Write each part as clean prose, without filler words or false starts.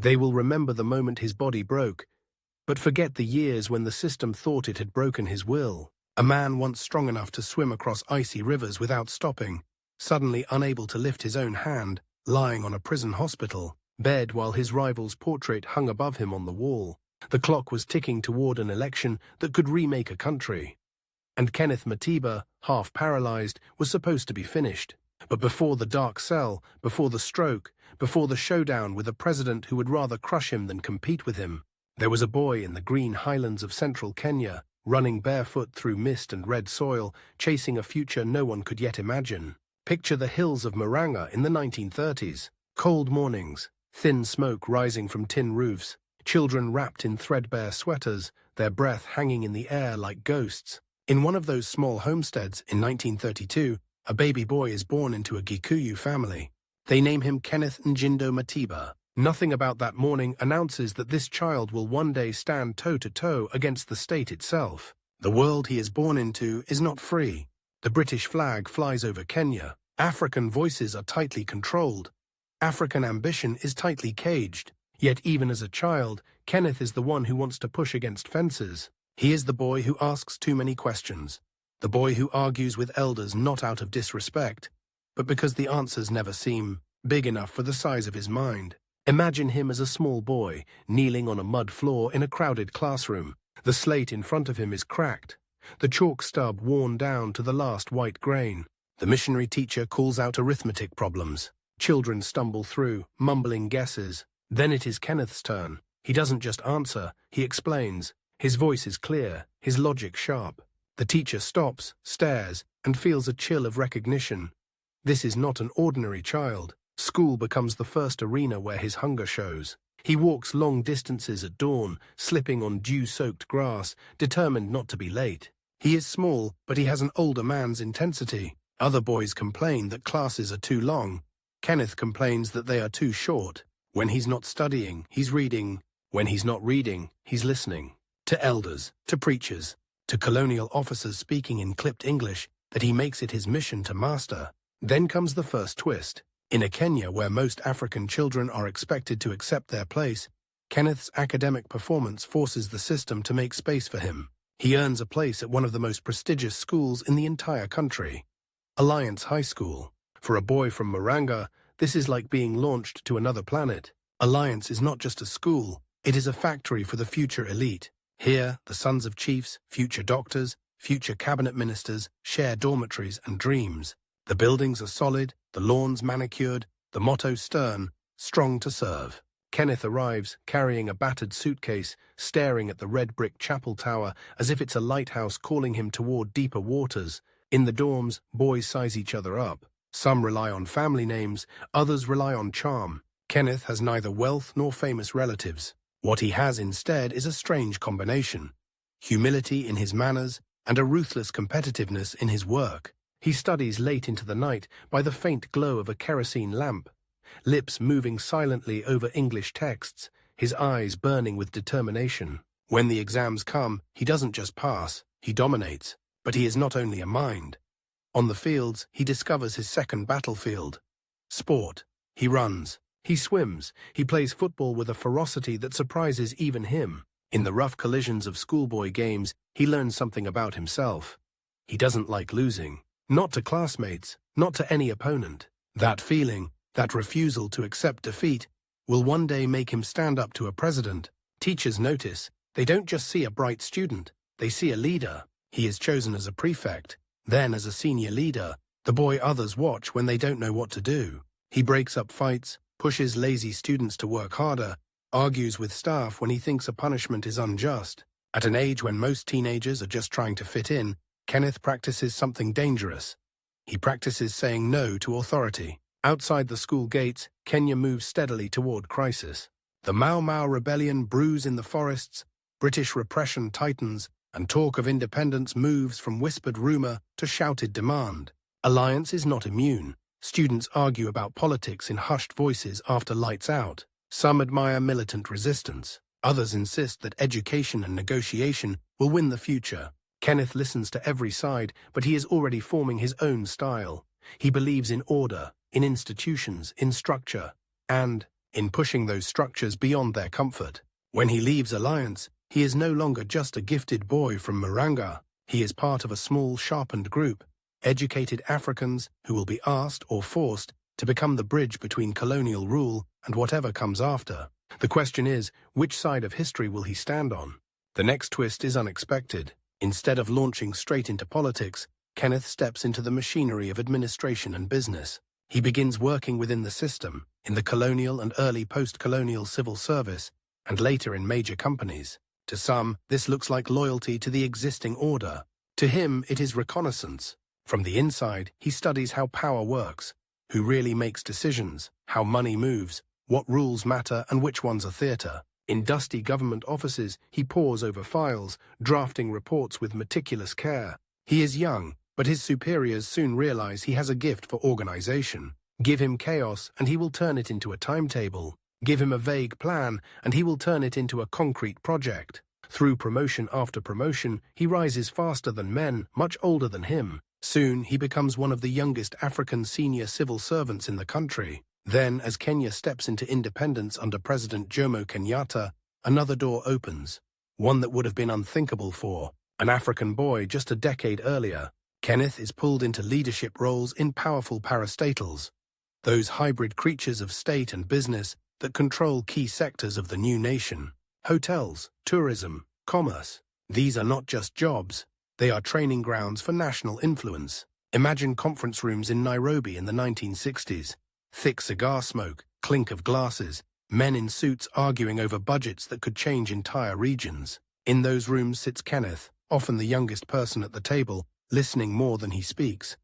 They will remember the moment his body broke, but forget the years when the system thought it had broken his will. A man once strong enough to swim across icy rivers without stopping, suddenly unable to lift his own hand, lying on a prison hospital bed while his rival's portrait hung above him on the wall. The clock was ticking toward an election that could remake a country. And Kenneth Matiba, half paralyzed, was supposed to be finished. But before the dark cell, before the stroke, before the showdown with a president who would rather crush him than compete with him, there was a boy in the green highlands of central Kenya, running barefoot through mist and red soil, chasing a future no one could yet imagine. Picture the hills of Murang'a in the 1930s. Cold mornings, thin smoke rising from tin roofs, children wrapped in threadbare sweaters, their breath hanging in the air like ghosts. In one of those small homesteads in 1932, a baby boy is born into a Gikuyu family. They name him Kenneth Matiba. Nothing about that morning announces that this child will one day stand toe-to-toe against the state itself. The world he is born into is not free. The British flag flies over Kenya. African voices are tightly controlled. African ambition is tightly caged. Yet even as a child, Kenneth is the one who wants to push against fences. He is the boy who asks too many questions. The boy who argues with elders not out of disrespect, but because the answers never seem big enough for the size of his mind. Imagine him as a small boy, kneeling on a mud floor in a crowded classroom. The slate in front of him is cracked, the chalk stub worn down to the last white grain. The missionary teacher calls out arithmetic problems. Children stumble through, mumbling guesses. Then it is Kenneth's turn. He doesn't just answer, he explains. His voice is clear, his logic sharp. The teacher stops, stares, and feels a chill of recognition. This is not an ordinary child. School becomes the first arena where his hunger shows. He walks long distances at dawn, slipping on dew-soaked grass, determined not to be late. He is small, but he has an older man's intensity. Other boys complain that classes are too long. Kenneth complains that they are too short. When he's not studying, he's reading. When he's not reading, he's listening. To elders, to preachers, to colonial officers speaking in clipped English that he makes it his mission to master. Then comes the first twist. In a Kenya where most African children are expected to accept their place, Kenneth's academic performance forces the system to make space for him. He earns a place at one of the most prestigious schools in the entire country, Alliance High School. For a boy from Murang'a, this is like being launched to another planet. Alliance is not just a school, it is a factory for the future elite. Here, the sons of chiefs, future doctors, future cabinet ministers share dormitories and dreams. The buildings are solid, the lawns manicured, the motto stern, strong to serve. Kenneth arrives, carrying a battered suitcase, staring at the red brick chapel tower as if it's a lighthouse calling him toward deeper waters. In the dorms, boys size each other up. Some rely on family names, others rely on charm. Kenneth has neither wealth nor famous relatives. What he has instead is a strange combination: humility in his manners and a ruthless competitiveness in his work. He studies late into the night by the faint glow of a kerosene lamp, lips moving silently over English texts, his eyes burning with determination. When the exams come, he doesn't just pass, he dominates. But he is not only a mind. On the fields, he discovers his second battlefield. Sport. He runs. He swims. He plays football with a ferocity that surprises even him. In the rough collisions of schoolboy games, he learns something about himself. He doesn't like losing. Not to classmates, not to any opponent. That feeling, that refusal to accept defeat, will one day make him stand up to a president. Teachers notice. They don't just see a bright student. They see a leader. He is chosen as a prefect, then as a senior leader, the boy others watch when they don't know what to do. He breaks up fights, pushes lazy students to work harder, argues with staff when he thinks a punishment is unjust. At an age when most teenagers are just trying to fit in, Kenneth practices something dangerous. He practices saying no to authority. Outside the school gates, Kenya moves steadily toward crisis. The Mau Mau rebellion brews in the forests, British repression tightens, and talk of independence moves from whispered rumor to shouted demand. Alliance is not immune. Students argue about politics in hushed voices after lights out. Some admire militant resistance. Others insist that education and negotiation will win the future. Kenneth listens to every side, but he is already forming his own style. He believes in order, in institutions, in structure, and in pushing those structures beyond their comfort. When he leaves Alliance, he is no longer just a gifted boy from Maranga. He is part of a small, sharpened group, educated Africans who will be asked or forced to become the bridge between colonial rule and whatever comes after. The question is, which side of history will he stand on? The next twist is unexpected. Instead of launching straight into politics, Kenneth steps into the machinery of administration and business. He begins working within the system, in the colonial and early post-colonial civil service, and later in major companies. To some, this looks like loyalty to the existing order. To him, it is reconnaissance. From the inside, he studies how power works, who really makes decisions, how money moves, what rules matter and which ones are theatre. In dusty government offices, he pores over files, drafting reports with meticulous care. He is young, but his superiors soon realize he has a gift for organization. Give him chaos, and he will turn it into a timetable. Give him a vague plan, and he will turn it into a concrete project. Through promotion after promotion, he rises faster than men, much older than him. Soon, he becomes one of the youngest African senior civil servants in the country. Then, as Kenya steps into independence under President Jomo Kenyatta, another door opens, one that would have been unthinkable for an African boy just a decade earlier. Kenneth is pulled into leadership roles in powerful parastatals, those hybrid creatures of state and business that control key sectors of the new nation. Hotels, tourism, commerce. These are not just jobs, they are training grounds for national influence. Imagine conference rooms in Nairobi in the 1960s. Thick cigar smoke, clink of glasses, men in suits arguing over budgets that could change entire regions. In those rooms sits Kenneth, often the youngest person at the table, listening more than he speaks.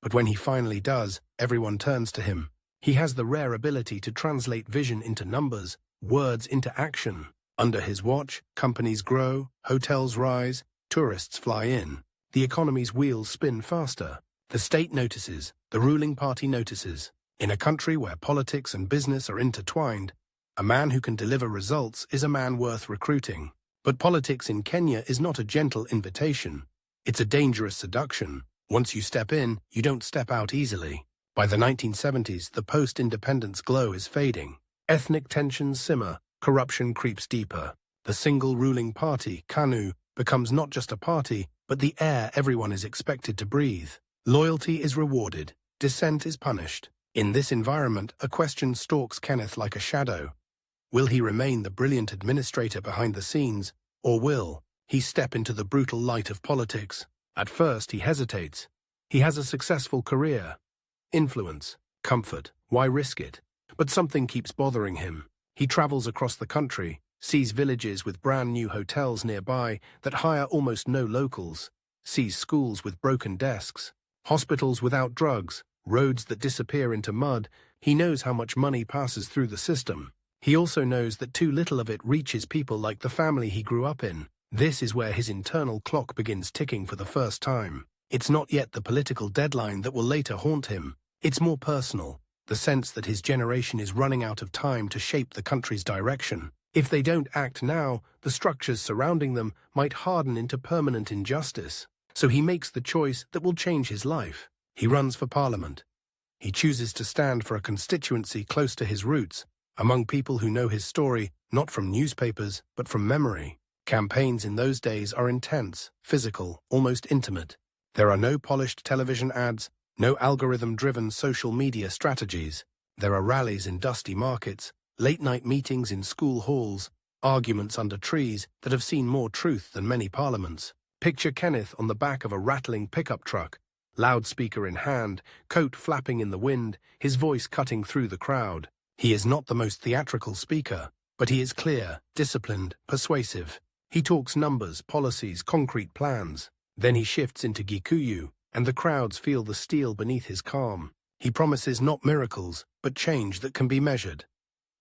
But when he finally does, everyone turns to him. He has the rare ability to translate vision into numbers, words into action. Under his watch, companies grow, hotels rise, tourists fly in. The economy's wheels spin faster. The state notices, the ruling party notices. In a country where politics and business are intertwined, a man who can deliver results is a man worth recruiting. But politics in Kenya is not a gentle invitation. It's a dangerous seduction. Once you step in, you don't step out easily. By the 1970s, the post-independence glow is fading. Ethnic tensions simmer, corruption creeps deeper. The single ruling party, KANU, becomes not just a party, but the air everyone is expected to breathe. Loyalty is rewarded, dissent is punished. In this environment, a question stalks Kenneth like a shadow. Will he remain the brilliant administrator behind the scenes, or will he step into the brutal light of politics? At first, he hesitates. He has a successful career. Influence, comfort, why risk it? But something keeps bothering him. He travels across the country, sees villages with brand new hotels nearby that hire almost no locals, sees schools with broken desks, hospitals without drugs, roads that disappear into mud. He knows how much money passes through the system. He also knows that too little of it reaches people like the family he grew up in. This is where his internal clock begins ticking for the first time. It's not yet the political deadline that will later haunt him. It's more personal, the sense that his generation is running out of time to shape the country's direction. If they don't act now, the structures surrounding them might harden into permanent injustice. So he makes the choice that will change his life. He runs for parliament. He chooses to stand for a constituency close to his roots, among people who know his story, not from newspapers, but from memory. Campaigns in those days are intense, physical, almost intimate. There are no polished television ads, no algorithm-driven social media strategies. There are rallies in dusty markets, late-night meetings in school halls, arguments under trees that have seen more truth than many parliaments. Picture Kenneth on the back of a rattling pickup truck, loudspeaker in hand, coat flapping in the wind, his voice cutting through the crowd. He is not the most theatrical speaker, but he is clear, disciplined, persuasive. He talks numbers, policies, concrete plans. Then he shifts into Gikuyu, and the crowds feel the steel beneath his calm. He promises not miracles, but change that can be measured.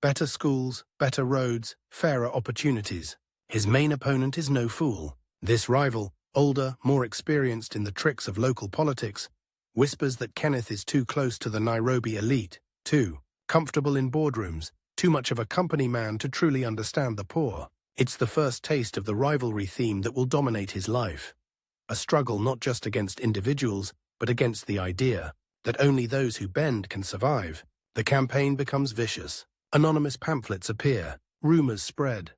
Better schools, better roads, fairer opportunities. His main opponent is no fool. This rival, older, more experienced in the tricks of local politics, whispers that Kenneth is too close to the Nairobi elite, too comfortable in boardrooms, too much of a company man to truly understand the poor. It's the first taste of the rivalry theme that will dominate his life. A struggle not just against individuals, but against the idea that only those who bend can survive. The campaign becomes vicious. Anonymous pamphlets appear, rumors spread.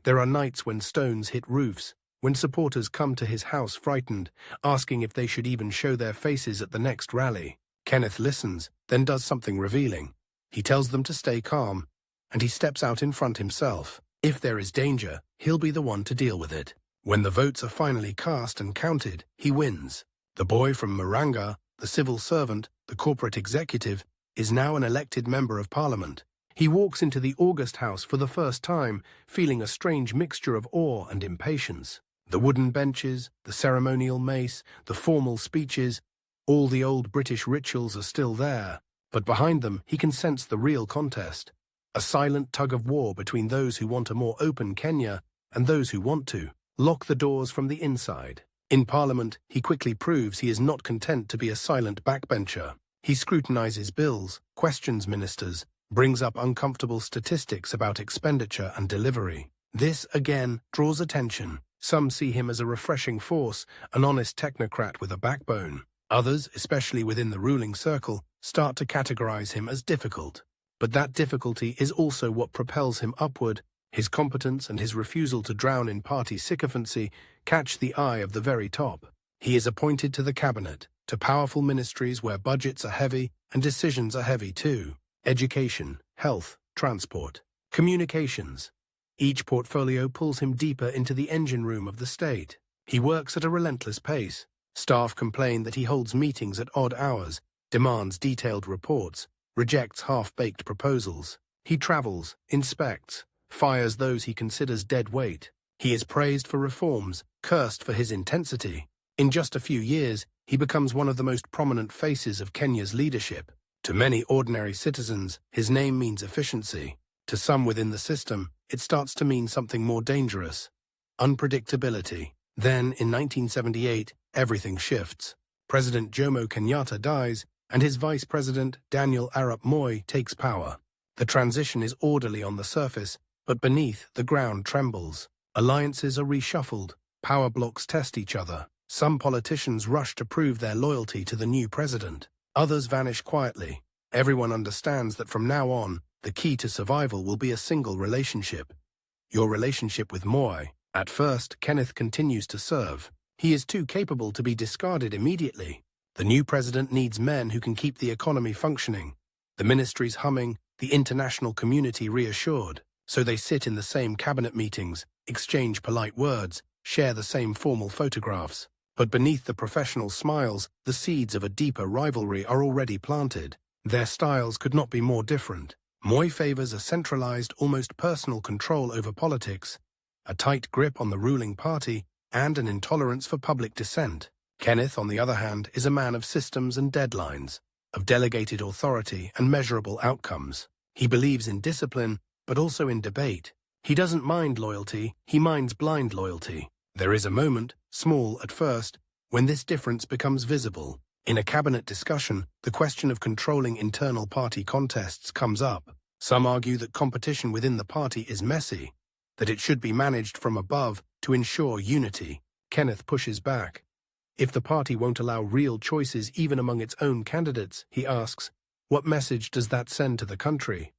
There are nights when stones hit roofs, when supporters come to his house frightened, asking if they should even show their faces at the next rally. Kenneth listens, then does something revealing. He tells them to stay calm, and he steps out in front himself. If there is danger, he'll be the one to deal with it. When the votes are finally cast and counted, he wins. The boy from Maranga, the civil servant, the corporate executive, is now an elected member of parliament. He walks into the August House for the first time, feeling a strange mixture of awe and impatience. The wooden benches, the ceremonial mace, the formal speeches, all the old British rituals are still there, but behind them he can sense the real contest. A silent tug-of-war between those who want a more open Kenya and those who want to lock the doors from the inside. In Parliament, he quickly proves he is not content to be a silent backbencher. He scrutinizes bills, questions ministers, brings up uncomfortable statistics about expenditure and delivery. This, again, draws attention. Some see him as a refreshing force, an honest technocrat with a backbone. Others, especially within the ruling circle, start to categorize him as difficult. But that difficulty is also what propels him upward. His competence and his refusal to drown in party sycophancy catch the eye of the very top. He is appointed to the cabinet, to powerful ministries where budgets are heavy and decisions are heavy too. Education, health, transport, communications. Each portfolio pulls him deeper into the engine room of the state. He works at a relentless pace. Staff complain that he holds meetings at odd hours, demands detailed reports, rejects half-baked proposals. He travels, inspects, fires those he considers dead weight. He is praised for reforms, cursed for his intensity. In just a few years, he becomes one of the most prominent faces of Kenya's leadership. To many ordinary citizens, his name means efficiency. To some within the system, it starts to mean something more dangerous: unpredictability. Then, in 1978, everything shifts. President Jomo Kenyatta dies, and his vice president, Daniel Arap Moi, takes power. The transition is orderly on the surface, but beneath, the ground trembles. Alliances are reshuffled. Power blocks test each other. Some politicians rush to prove their loyalty to the new president. Others vanish quietly. Everyone understands that from now on, the key to survival will be a single relationship: your relationship with Moi. At first, Kenneth continues to serve. He is too capable to be discarded immediately. The new president needs men who can keep the economy functioning, the ministries humming, the international community reassured. So they sit in the same cabinet meetings, exchange polite words, share the same formal photographs. But beneath the professional smiles, the seeds of a deeper rivalry are already planted. Their styles could not be more different. Moi favors a centralized, almost personal control over politics, a tight grip on the ruling party, and an intolerance for public dissent. Kenneth, on the other hand, is a man of systems and deadlines, of delegated authority and measurable outcomes. He believes in discipline, but also in debate. He doesn't mind loyalty, he minds blind loyalty. There is a moment, small at first, when this difference becomes visible. In a cabinet discussion, the question of controlling internal party contests comes up. Some argue that competition within the party is messy, that it should be managed from above to ensure unity. Kenneth pushes back. If the party won't allow real choices even among its own candidates, he asks, what message does that send to the country?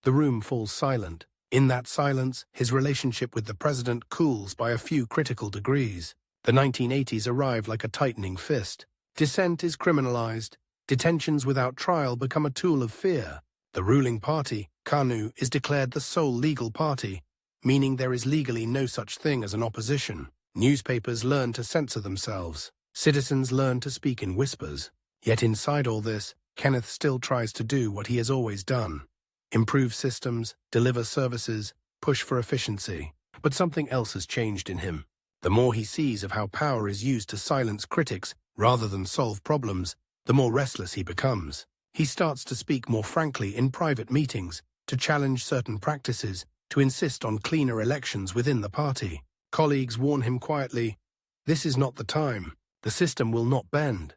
The room falls silent. In that silence, his relationship with the president cools by a few critical degrees. The 1980s arrive like a tightening fist. Dissent is criminalized. Detentions without trial become a tool of fear. The ruling party, KANU, is declared the sole legal party, meaning there is legally no such thing as an opposition. Newspapers learn to censor themselves. Citizens learn to speak in whispers. Yet inside all this, Kenneth still tries to do what he has always done: improve systems, deliver services, push for efficiency. But something else has changed in him. The more he sees of how power is used to silence critics rather than solve problems, the more restless he becomes. He starts to speak more frankly in private meetings, to challenge certain practices, to insist on cleaner elections within the party. Colleagues warn him quietly, "This is not the time. The system will not bend."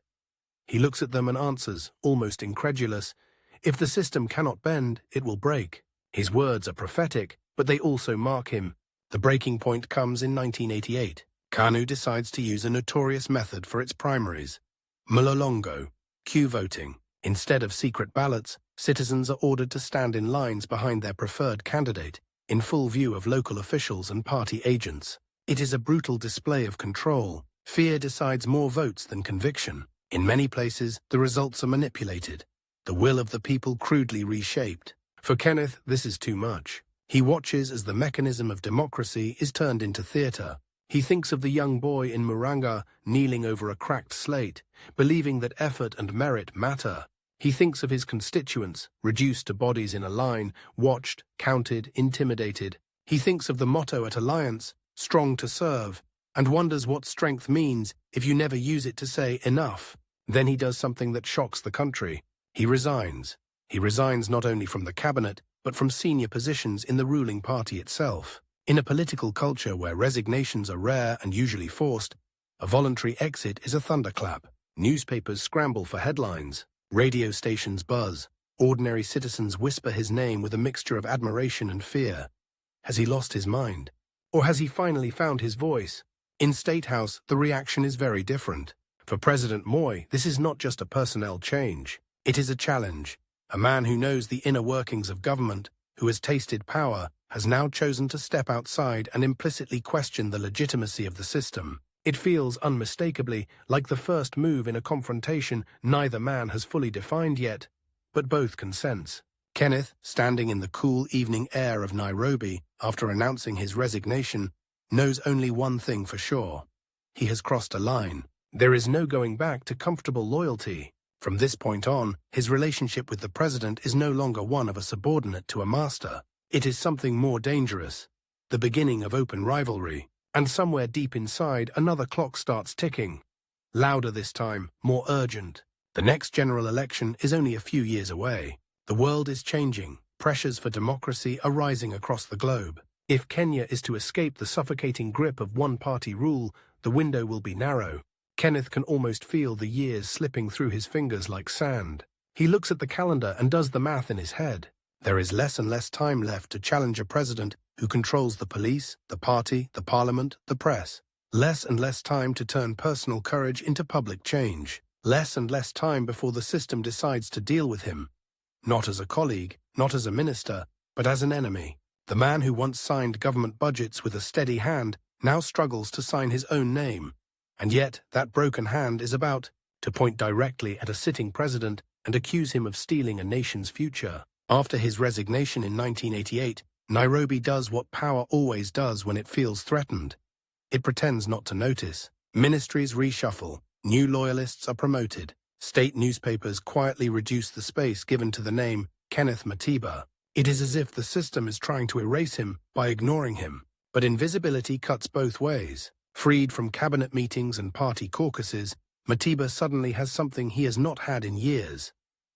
He looks at them and answers, almost incredulous, "If the system cannot bend, it will break." His words are prophetic, but they also mark him. The breaking point comes in 1988. KANU decides to use a notorious method for its primaries: Mlolongo, queue voting. Instead of secret ballots, Citizens are ordered to stand in lines behind their preferred candidate, in full view of local officials and party agents. It is a brutal display of control. Fear decides more votes than conviction. In many places, the results are manipulated. The will of the people crudely reshaped. For Kenneth, this is too much. He watches as the mechanism of democracy is turned into theatre. He thinks of the young boy in Muranga kneeling over a cracked slate, believing that effort and merit matter. He thinks of his constituents, reduced to bodies in a line, watched, counted, intimidated. He thinks of the motto at Alliance, strong to serve, and wonders what strength means if you never use it to say enough. Then he does something that shocks the country. He resigns. He resigns not only from the cabinet, but from senior positions in the ruling party itself. In a political culture where resignations are rare and usually forced, a voluntary exit is a thunderclap. Newspapers scramble for headlines. Radio stations buzz. Ordinary citizens whisper his name with a mixture of admiration and fear. Has he lost his mind? Or has he finally found his voice? In State House, the reaction is very different. For President Moi, this is not just a personnel change. It is a challenge. A man who knows the inner workings of government, who has tasted power, has now chosen to step outside and implicitly question the legitimacy of the system. It feels unmistakably like the first move in a confrontation neither man has fully defined yet, but both can sense. Kenneth, standing in the cool evening air of Nairobi after announcing his resignation, knows only one thing for sure. He has crossed a line. There is no going back to comfortable loyalty. From this point on, his relationship with the president is no longer one of a subordinate to a master. It is something more dangerous, the beginning of open rivalry. And somewhere deep inside, another clock starts ticking. Louder this time, more urgent. The next general election is only a few years away. The world is changing. Pressures for democracy are rising across the globe. If Kenya is to escape the suffocating grip of one-party rule, the window will be narrow. Kenneth can almost feel the years slipping through his fingers like sand. He looks at the calendar and does the math in his head. There is less and less time left to challenge a president who controls the police, the party, the parliament, the press. Less and less time to turn personal courage into public change. Less and less time before the system decides to deal with him. Not as a colleague, not as a minister, but as an enemy. The man who once signed government budgets with a steady hand now struggles to sign his own name. And yet, that broken hand is about to point directly at a sitting president and accuse him of stealing a nation's future. After his resignation in 1988, Nairobi does what power always does when it feels threatened. It pretends not to notice. Ministries reshuffle. New loyalists are promoted. State newspapers quietly reduce the space given to the name Kenneth Matiba. It is as if the system is trying to erase him by ignoring him. But invisibility cuts both ways. Freed from cabinet meetings and party caucuses, Matiba suddenly has something he has not had in years.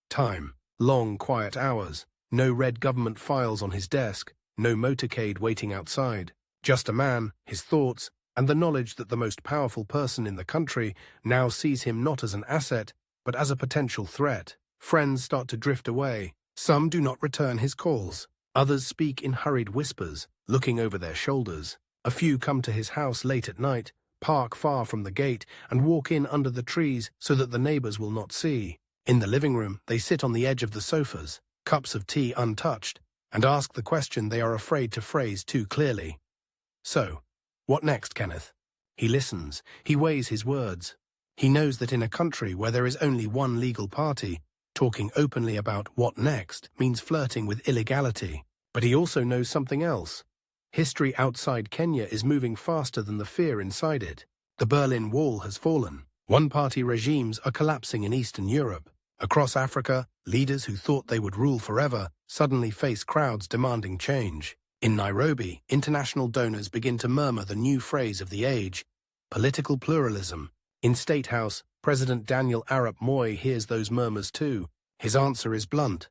Time. Long, quiet hours. No red government files on his desk. No motorcade waiting outside. Just a man, his thoughts, and the knowledge that the most powerful person in the country now sees him not as an asset, but as a potential threat. Friends start to drift away. Some do not return his calls. Others speak in hurried whispers, looking over their shoulders. A few come to his house late at night, park far from the gate, and walk in under the trees so that the neighbors will not see. In the living room, they sit on the edge of the sofas, cups of tea untouched, and ask the question they are afraid to phrase too clearly. So, what next, Kenneth? He listens. He weighs his words. He knows that in a country where there is only one legal party, talking openly about what next means flirting with illegality. But he also knows something else. History outside Kenya is moving faster than the fear inside it. The Berlin Wall has fallen. One-party regimes are collapsing in Eastern Europe. Across Africa, leaders who thought they would rule forever suddenly face crowds demanding change. In Nairobi, international donors begin to murmur the new phrase of the age, political pluralism. In State House, President Daniel Arap Moi hears those murmurs too. His answer is blunt.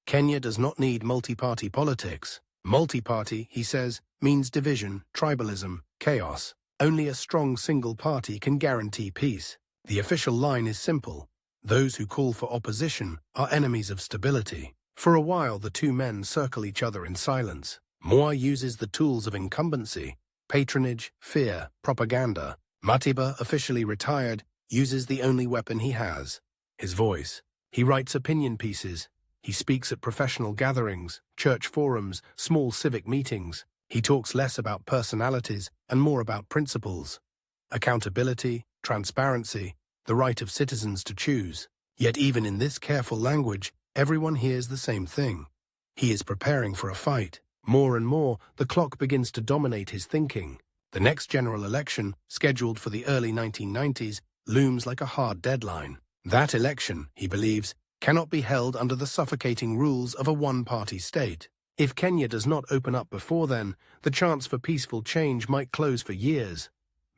Kenya does not need multi-party politics. Multi-party, he says, means division, tribalism, chaos. Only a strong single party can guarantee peace. The official line is simple. Those who call for opposition are enemies of stability. For a while, the two men circle each other in silence. Moi uses the tools of incumbency, patronage, fear, propaganda. Matiba, officially retired, uses the only weapon he has, his voice. He writes opinion pieces. He speaks at professional gatherings, church forums, small civic meetings. He talks less about personalities and more about principles. Accountability, transparency, the right of citizens to choose. Yet even in this careful language, everyone hears the same thing. He is preparing for a fight. More and more, the clock begins to dominate his thinking. The next general election, scheduled for the early 1990s, looms like a hard deadline. That election, he believes, cannot be held under the suffocating rules of a one-party state. If Kenya does not open up before then, the chance for peaceful change might close for years,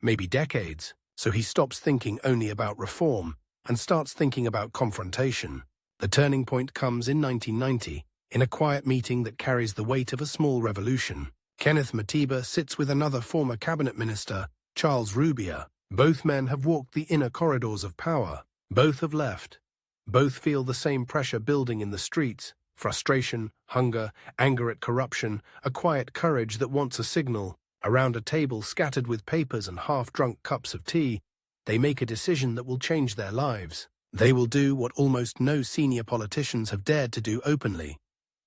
maybe decades. So he stops thinking only about reform and starts thinking about confrontation. The turning point comes in 1990, in a quiet meeting that carries the weight of a small revolution. Kenneth Matiba sits with another former cabinet minister, Charles Rubia. Both men have walked the inner corridors of power. Both have left. Both feel the same pressure building in the streets: frustration, hunger, anger at corruption, a quiet courage that wants a signal. Around a table scattered with papers and half-drunk cups of tea, they make a decision that will change their lives. They will do what almost no senior politicians have dared to do openly: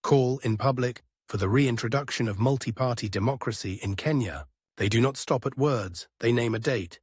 call in public for the reintroduction of multi-party democracy in Kenya. They do not stop at words, they name a date.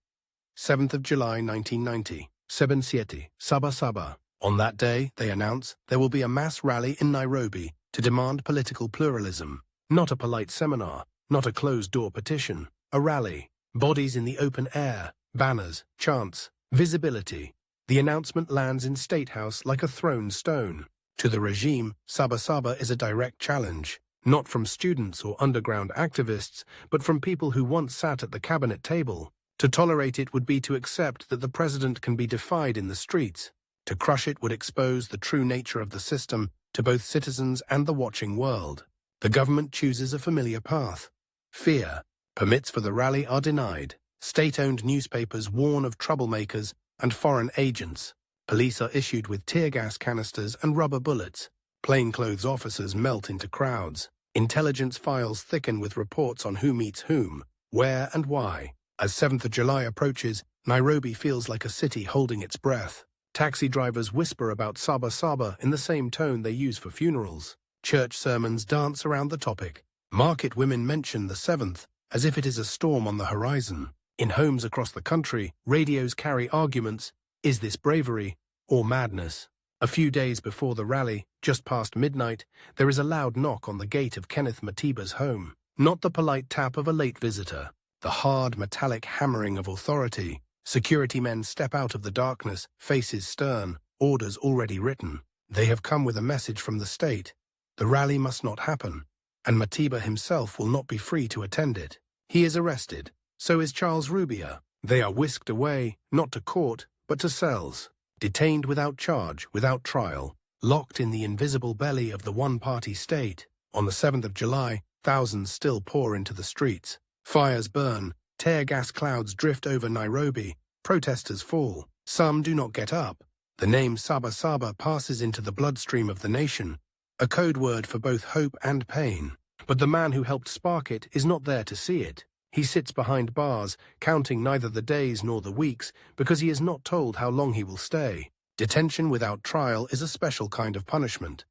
7th of July 1990, 7/7, Saba Saba. On that day, they announce, there will be a mass rally in Nairobi to demand political pluralism. Not a polite seminar, not a closed-door petition, a rally. Bodies in the open air, banners, chants, visibility. The announcement lands in State House like a thrown stone. To the regime, Saba Saba is a direct challenge, not from students or underground activists, but from people who once sat at the cabinet table. To tolerate it would be to accept that the president can be defied in the streets. To crush it would expose the true nature of the system to both citizens and the watching world. The government chooses a familiar path. Fear. Permits for the rally are denied. State-owned newspapers warn of troublemakers and foreign agents. Police are issued with tear gas canisters and rubber bullets. Plainclothes officers melt into crowds. Intelligence files thicken with reports on who meets whom, where and why. As 7th of July approaches, Nairobi feels like a city holding its breath. Taxi drivers whisper about Saba Saba in the same tone they use for funerals. Church sermons dance around the topic. Market women mention the 7th as if it is a storm on the horizon. In homes across the country, radios carry arguments: is this bravery or madness? A few days before the rally, just past midnight, there is a loud knock on the gate of Kenneth Matiba's home. Not the polite tap of a late visitor. The hard, metallic hammering of authority. Security men step out of the darkness, faces stern, orders already written. They have come with a message from the state. The rally must not happen, and Matiba himself will not be free to attend it. He is arrested. So is Charles Rubia. They are whisked away, not to court, but to cells. Detained without charge, without trial. Locked in the invisible belly of the one-party state. On the 7th of July, thousands still pour into the streets. Fires burn, tear gas clouds drift over Nairobi, protesters fall. Some do not get up. The name Saba Saba passes into the bloodstream of the nation, a code word for both hope and pain. But the man who helped spark it is not there to see it. He sits behind bars, counting neither the days nor the weeks, because he is not told how long he will stay. Detention without trial is a special kind of punishment.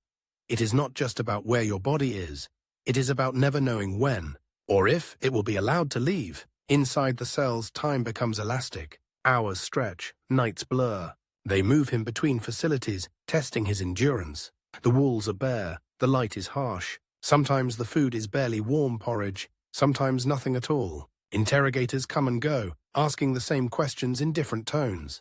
It is not just about where your body is. It is about never knowing when, or if, it will be allowed to leave. Inside the cells, time becomes elastic. Hours stretch, nights blur. They move him between facilities, testing his endurance. The walls are bare, the light is harsh. Sometimes the food is barely warm porridge, sometimes nothing at all. Interrogators come and go, asking the same questions in different tones.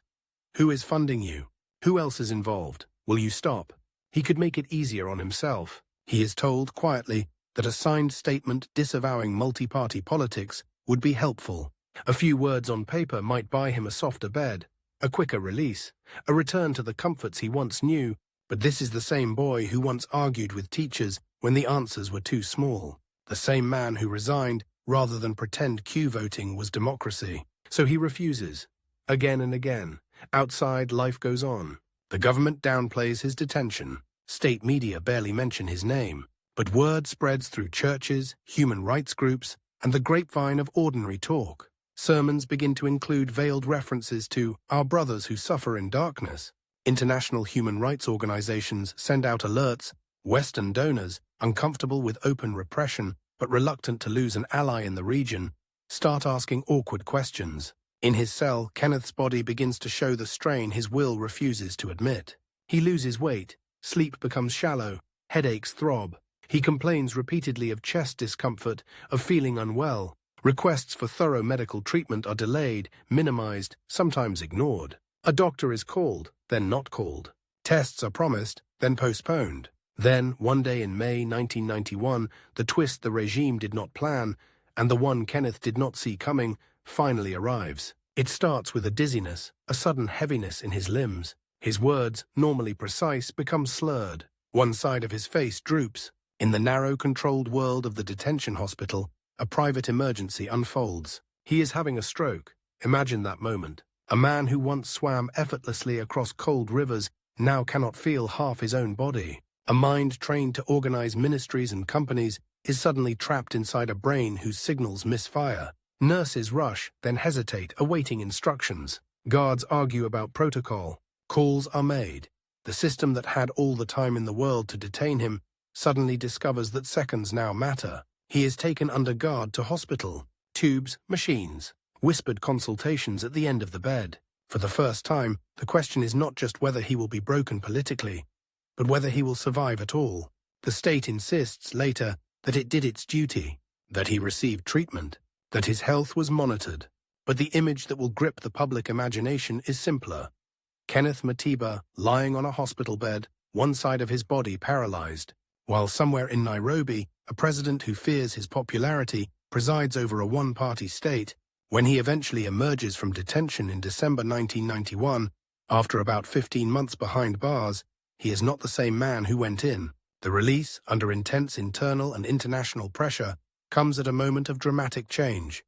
Who is funding you? Who else is involved? Will you stop? He could make it easier on himself. He is told quietly that a signed statement disavowing multi-party politics would be helpful. A few words on paper might buy him a softer bed, a quicker release, a return to the comforts he once knew. But this is the same boy who once argued with teachers when the answers were too small. The same man who resigned rather than pretend queue voting was democracy. So he refuses. Again and again. Outside, life goes on. The government downplays his detention. State media barely mention his name. But word spreads through churches, human rights groups, and the grapevine of ordinary talk. Sermons begin to include veiled references to our brothers who suffer in darkness. International human rights organizations send out alerts. Western donors, uncomfortable with open repression but reluctant to lose an ally in the region, start asking awkward questions. In his cell, Kenneth's body begins to show the strain his will refuses to admit. He loses weight, sleep becomes shallow, headaches throb. He complains repeatedly of chest discomfort, of feeling unwell. Requests for thorough medical treatment are delayed, minimized, sometimes ignored. A doctor is called, then not called. Tests are promised, then postponed. Then, one day in May 1991, the twist the regime did not plan, and the one Kenneth did not see coming, finally arrives. It starts with a dizziness, a sudden heaviness in his limbs. His words, normally precise, become slurred. One side of his face droops. In the narrow, controlled world of the detention hospital, a private emergency unfolds. He is having a stroke. Imagine that moment. A man who once swam effortlessly across cold rivers now cannot feel half his own body. A mind trained to organize ministries and companies is suddenly trapped inside a brain whose signals misfire. Nurses rush, then hesitate, awaiting instructions. Guards argue about protocol. Calls are made. The system that had all the time in the world to detain him suddenly discovers that seconds now matter. He is taken under guard to hospital. Tubes, machines, whispered consultations at the end of the bed. For the first time, the question is not just whether he will be broken politically, but whether he will survive at all. The state insists later that it did its duty, that he received treatment, that his health was monitored. But the image that will grip the public imagination is simpler. Kenneth Matiba lying on a hospital bed, one side of his body paralyzed, while somewhere in Nairobi, a president who fears his popularity presides over a one-party state. When he eventually emerges from detention in December 1991, after about 15 months behind bars, he is not the same man who went in. The release, under intense internal and international pressure, comes at a moment of dramatic change.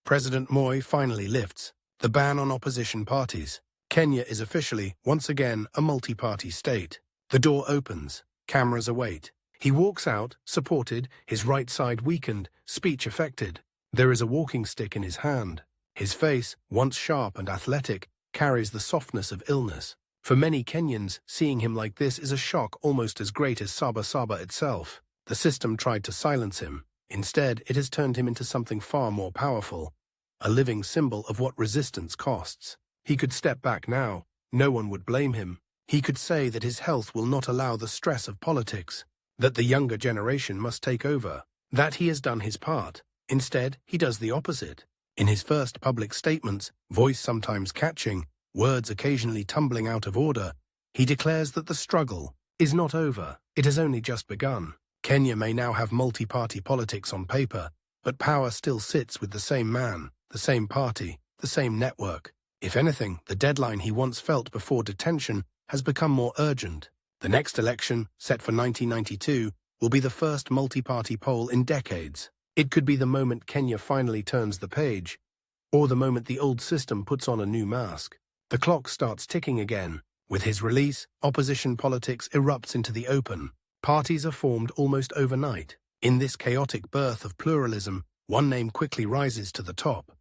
President Moi finally lifts the ban on opposition parties. Kenya is officially, once again, a multi-party state. The door opens. Cameras await. He walks out, supported, his right side weakened, speech affected. There is a walking stick in his hand. His face, once sharp and athletic, carries the softness of illness. For many Kenyans, seeing him like this is a shock almost as great as Saba Saba itself. The system tried to silence him. Instead, it has turned him into something far more powerful, a living symbol of what resistance costs. He could step back now. No one would blame him. He could say that his health will not allow the stress of politics, that the younger generation must take over, that he has done his part. Instead, he does the opposite. In his first public statements, voice sometimes catching, words occasionally tumbling out of order, he declares that the struggle is not over. It has only just begun. Kenya may now have multi-party politics on paper, but power still sits with the same man, the same party, the same network. If anything, the deadline he once felt before detention has become more urgent. The next election, set for 1992, will be the first multi-party poll in decades. It could be the moment Kenya finally turns the page, or the moment the old system puts on a new mask. The clock starts ticking again. With his release, opposition politics erupts into the open. Parties are formed almost overnight. In this chaotic birth of pluralism, one name quickly rises to the top.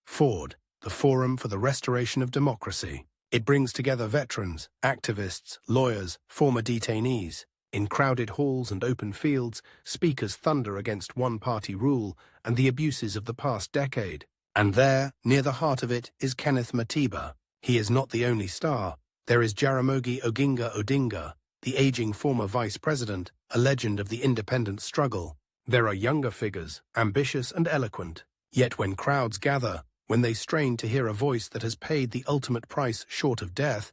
FORD, the Forum for the Restoration of Democracy. It brings together veterans, activists, lawyers, former detainees. In crowded halls and open fields, speakers thunder against one-party rule and the abuses of the past decade. And there, near the heart of it, is Kenneth Matiba. He is not the only star. There is Jaramogi Oginga Odinga, the aging former vice president, a legend of the independence struggle. There are younger figures, ambitious and eloquent. Yet when crowds gather, when they strain to hear a voice that has paid the ultimate price short of death,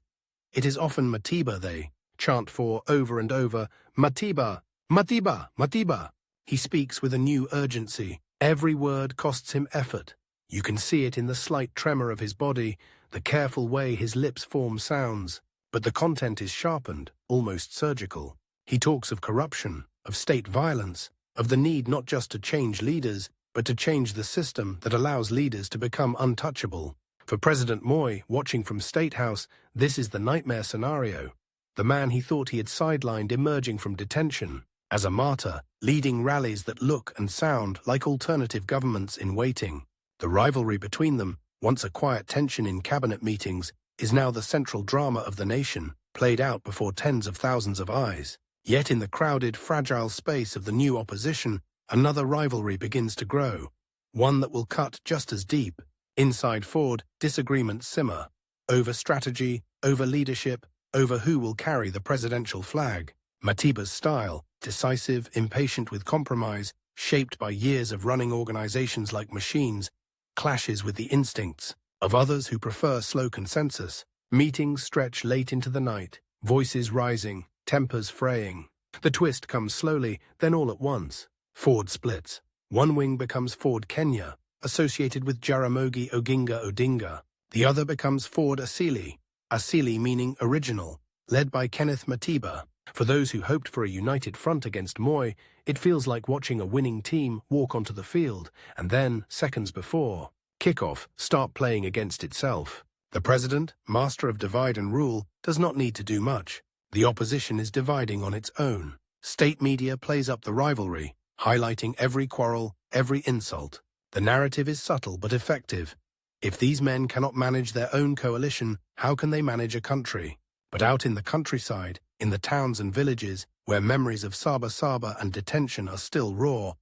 it is often Matiba they chant for over and over, Matiba, Matiba, Matiba. He speaks with a new urgency. Every word costs him effort. You can see it in the slight tremor of his body, the careful way his lips form sounds. But the content is sharpened, almost surgical. He talks of corruption, of state violence, of the need not just to change leaders, but to change the system that allows leaders to become untouchable. For President Moi, watching from State House, this is the nightmare scenario. The man he thought he had sidelined emerging from detention, as a martyr, leading rallies that look and sound like alternative governments in waiting. The rivalry between them, once a quiet tension in cabinet meetings, is now the central drama of the nation, played out before tens of thousands of eyes. Yet in the crowded, fragile space of the new opposition, another rivalry begins to grow, one that will cut just as deep. Inside Ford, disagreements simmer, over strategy, over leadership, over who will carry the presidential flag. Matiba's style, decisive, impatient with compromise, shaped by years of running organizations like machines, clashes with the instincts of others who prefer slow consensus. Meetings stretch late into the night, voices rising, tempers fraying. The twist comes slowly, then all at once. Ford splits. One wing becomes Ford Kenya, associated with Jaramogi Oginga Odinga. The other becomes Ford Asili, Asili meaning original, led by Kenneth Matiba. For those who hoped for a united front against Moi, it feels like watching a winning team walk onto the field and then, seconds before kickoff, start playing against itself. The president, master of divide and rule, does not need to do much. The opposition is dividing on its own. State media plays up the rivalry, highlighting every quarrel, every insult. The narrative is subtle but effective. If these men cannot manage their own coalition, how can they manage a country? But out in the countryside, in the towns and villages, where memories of Saba Saba and detention are still raw,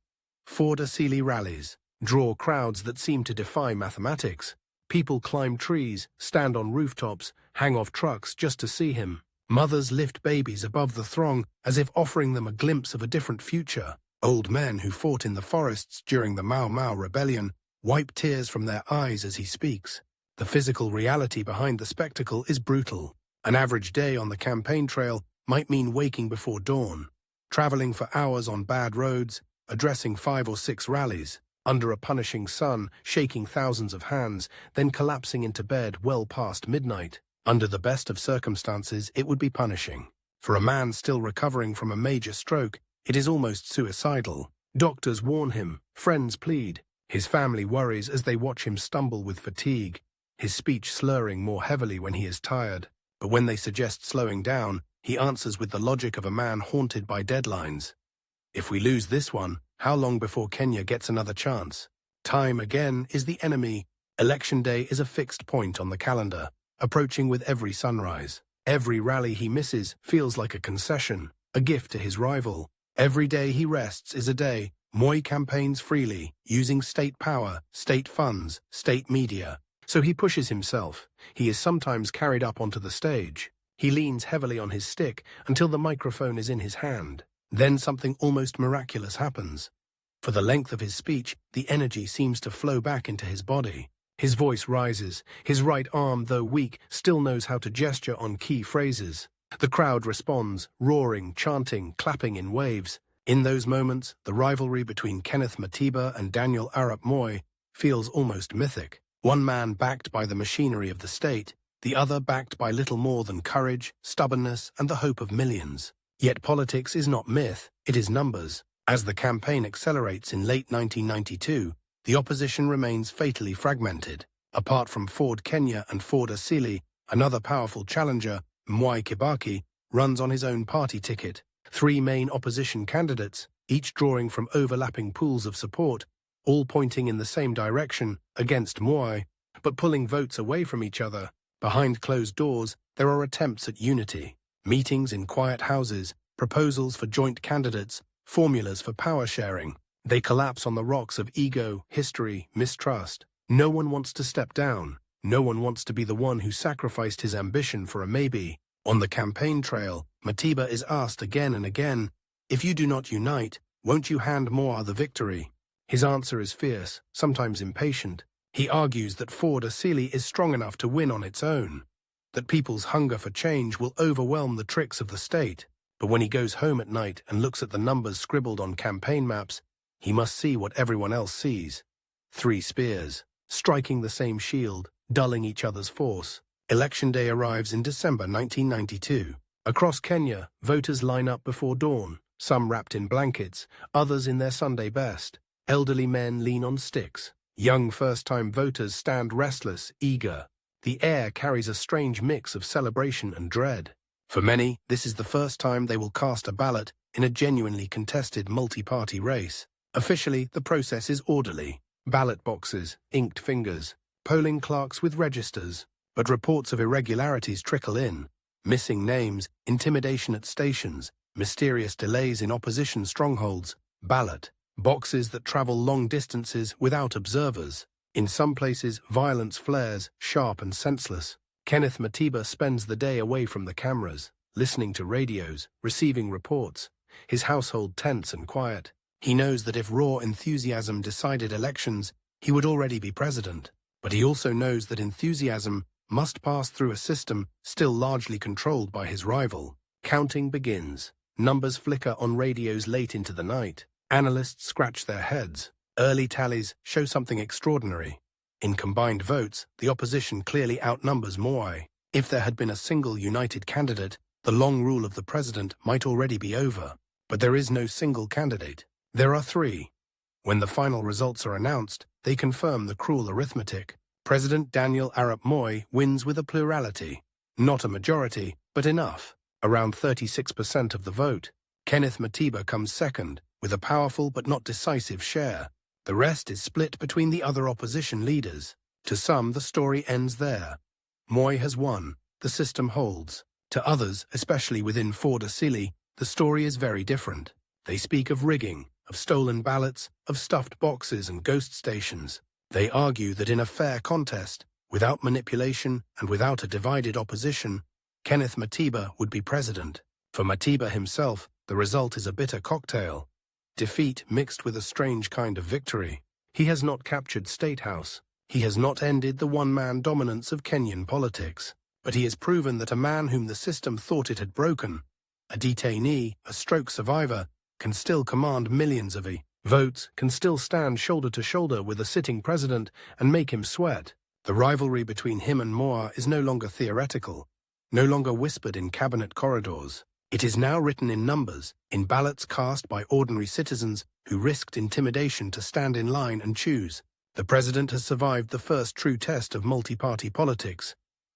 Ford Asili rallies, draw crowds that seem to defy mathematics. People climb trees, stand on rooftops, hang off trucks just to see him. Mothers lift babies above the throng as if offering them a glimpse of a different future. Old men who fought in the forests during the Mau Mau rebellion wipe tears from their eyes as he speaks. The physical reality behind the spectacle is brutal. An average day on the campaign trail might mean waking before dawn, traveling for hours on bad roads, addressing 5 or 6 rallies, under a punishing sun, shaking thousands of hands, then collapsing into bed well past midnight. Under the best of circumstances, it would be punishing. For a man still recovering from a major stroke, it is almost suicidal. Doctors warn him, friends plead. His family worries as they watch him stumble with fatigue, his speech slurring more heavily when he is tired. But when they suggest slowing down, he answers with the logic of a man haunted by deadlines. If we lose this one, how long before Kenya gets another chance? Time, again, is the enemy. Election day is a fixed point on the calendar, approaching with every sunrise. Every rally he misses feels like a concession, a gift to his rival. Every day he rests is a day. Moi campaigns freely, using state power, state funds, state media. So he pushes himself. He is sometimes carried up onto the stage. He leans heavily on his stick until the microphone is in his hand. Then something almost miraculous happens. For the length of his speech, the energy seems to flow back into his body. His voice rises. His right arm, though weak, still knows how to gesture on key phrases. The crowd responds, roaring, chanting, clapping in waves. In those moments, the rivalry between Kenneth Matiba and Daniel Arap Moi feels almost mythic. One man backed by the machinery of the state, the other backed by little more than courage, stubbornness, and the hope of millions. Yet politics is not myth, it is numbers. As the campaign accelerates in late 1992, the opposition remains fatally fragmented. Apart from Ford Kenya and Ford Asili, another powerful challenger, Mwai Kibaki, runs on his own party ticket. 3 main opposition candidates, each drawing from overlapping pools of support, all pointing in the same direction, against Moi, but pulling votes away from each other. Behind closed doors, there are attempts at unity. Meetings in quiet houses, proposals for joint candidates, formulas for power sharing. They collapse on the rocks of ego, history, mistrust. No one wants to step down. No one wants to be the one who sacrificed his ambition for a maybe. On the campaign trail, Matiba is asked again and again, "If you do not unite, won't you hand Moi the victory?" His answer is fierce, sometimes impatient. He argues that Ford Asili is strong enough to win on its own, that people's hunger for change will overwhelm the tricks of the state. But when he goes home at night and looks at the numbers scribbled on campaign maps, he must see what everyone else sees. 3 spears, striking the same shield, dulling each other's force. Election day arrives in December 1992. Across Kenya, voters line up before dawn, some wrapped in blankets, others in their Sunday best. Elderly men lean on sticks. Young first-time voters stand restless, eager. The air carries a strange mix of celebration and dread. For many, this is the first time they will cast a ballot in a genuinely contested multi-party race. Officially, the process is orderly. Ballot boxes, inked fingers, polling clerks with registers. But reports of irregularities trickle in. Missing names, intimidation at stations, mysterious delays in opposition strongholds, ballot boxes that travel long distances without observers. In some places, violence flares, sharp and senseless. Kenneth Matiba spends the day away from the cameras, listening to radios, receiving reports, his household tense and quiet. He knows that if raw enthusiasm decided elections, he would already be president. But he also knows that enthusiasm must pass through a system still largely controlled by his rival. Counting begins. Numbers flicker on radios late into the night. Analysts scratch their heads. Early tallies show something extraordinary. In combined votes, the opposition clearly outnumbers Moi. If there had been a single united candidate, the long rule of the president might already be over. But there is no single candidate. There are three. When the final results are announced, they confirm the cruel arithmetic. President Daniel Arap Moi wins with a plurality. Not a majority, but enough. Around 36% of the vote. Kenneth Matiba comes second, with a powerful but not decisive share. The rest is split between the other opposition leaders. To some, the story ends there. Moi has won. The system holds. To others, especially within Ford Asili, the story is very different. They speak of rigging, of stolen ballots, of stuffed boxes and ghost stations. They argue that in a fair contest, without manipulation and without a divided opposition, Kenneth Matiba would be president. For Matiba himself, the result is a bitter cocktail. Defeat mixed with a strange kind of victory. He has not captured State House. He has not ended the one-man dominance of Kenyan politics. But he has proven that a man whom the system thought it had broken, a detainee, a stroke survivor, can still command millions of votes, can still stand shoulder to shoulder with a sitting president and make him sweat. The rivalry between him and Moi is no longer theoretical, no longer whispered in cabinet corridors. It is now written in numbers, in ballots cast by ordinary citizens who risked intimidation to stand in line and choose. The president has survived the first true test of multi-party politics,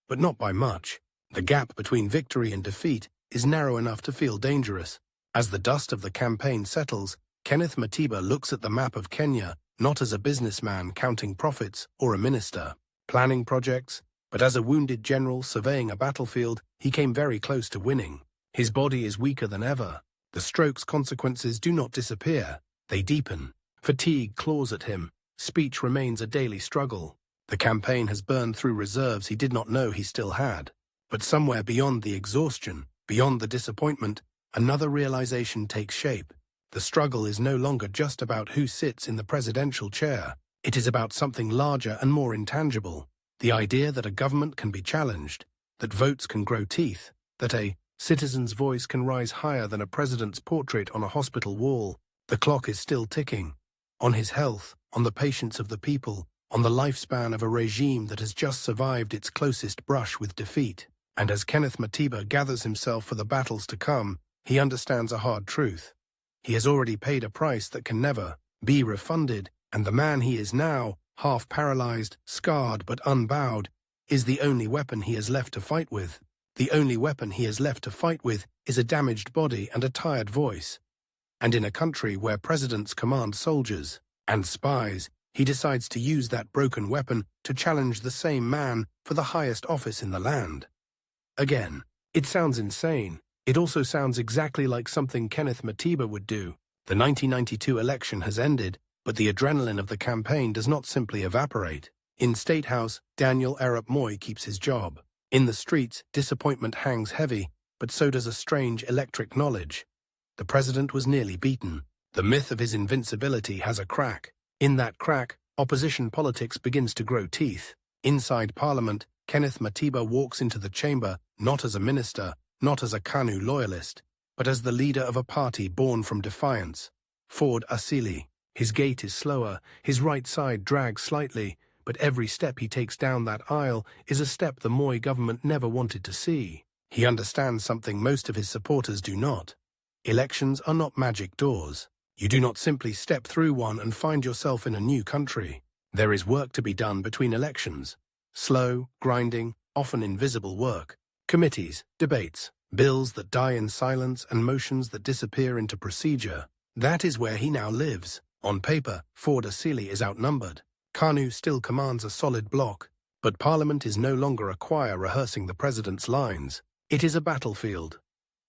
but not by much. The gap between victory and defeat is narrow enough to feel dangerous. As the dust of the campaign settles, Kenneth Matiba looks at the map of Kenya not as a businessman counting profits or a minister planning projects, but as a wounded general surveying a battlefield he came very close to winning. His body is weaker than ever. The stroke's consequences do not disappear, they deepen. Fatigue claws at him. Speech remains a daily struggle. The campaign has burned through reserves he did not know he still had. But somewhere beyond the exhaustion, beyond the disappointment, another realization takes shape. The struggle is no longer just about who sits in the presidential chair. It is about something larger and more intangible. The idea that a government can be challenged, that votes can grow teeth, that a citizen's voice can rise higher than a president's portrait on a hospital wall. The clock is still ticking. On his health, on the patience of the people, on the lifespan of a regime that has just survived its closest brush with defeat. And as Kenneth Matiba gathers himself for the battles to come, he understands a hard truth. He has already paid a price that can never be refunded, and the man he is now, half paralyzed, scarred but unbowed, is the only weapon he has left to fight with. The only weapon he has left to fight with is a damaged body and a tired voice. And in a country where presidents command soldiers and spies, he decides to use that broken weapon to challenge the same man for the highest office in the land. Again, it sounds insane. It also sounds exactly like something Kenneth Matiba would do. The 1992 election has ended, but the adrenaline of the campaign does not simply evaporate. In State House, Daniel Arap Moi keeps his job. In the streets, disappointment hangs heavy, but so does a strange electric knowledge. The president was nearly beaten. The myth of his invincibility has a crack. In that crack, opposition politics begins to grow teeth. Inside Parliament, Kenneth Matiba walks into the chamber not as a minister, not as a KANU loyalist, but as the leader of a party born from defiance. Ford Asili. His gait is slower, his right side drags slightly, but every step he takes down that aisle is a step the Moi government never wanted to see. He understands something most of his supporters do not. Elections are not magic doors. You do not simply step through one and find yourself in a new country. There is work to be done between elections. Slow, grinding, often invisible work. Committees, debates, bills that die in silence and motions that disappear into procedure. That is where he now lives. On paper, Ford Asili is outnumbered. KANU still commands a solid bloc, But Parliament is no longer a choir rehearsing the president's lines. It is a battlefield.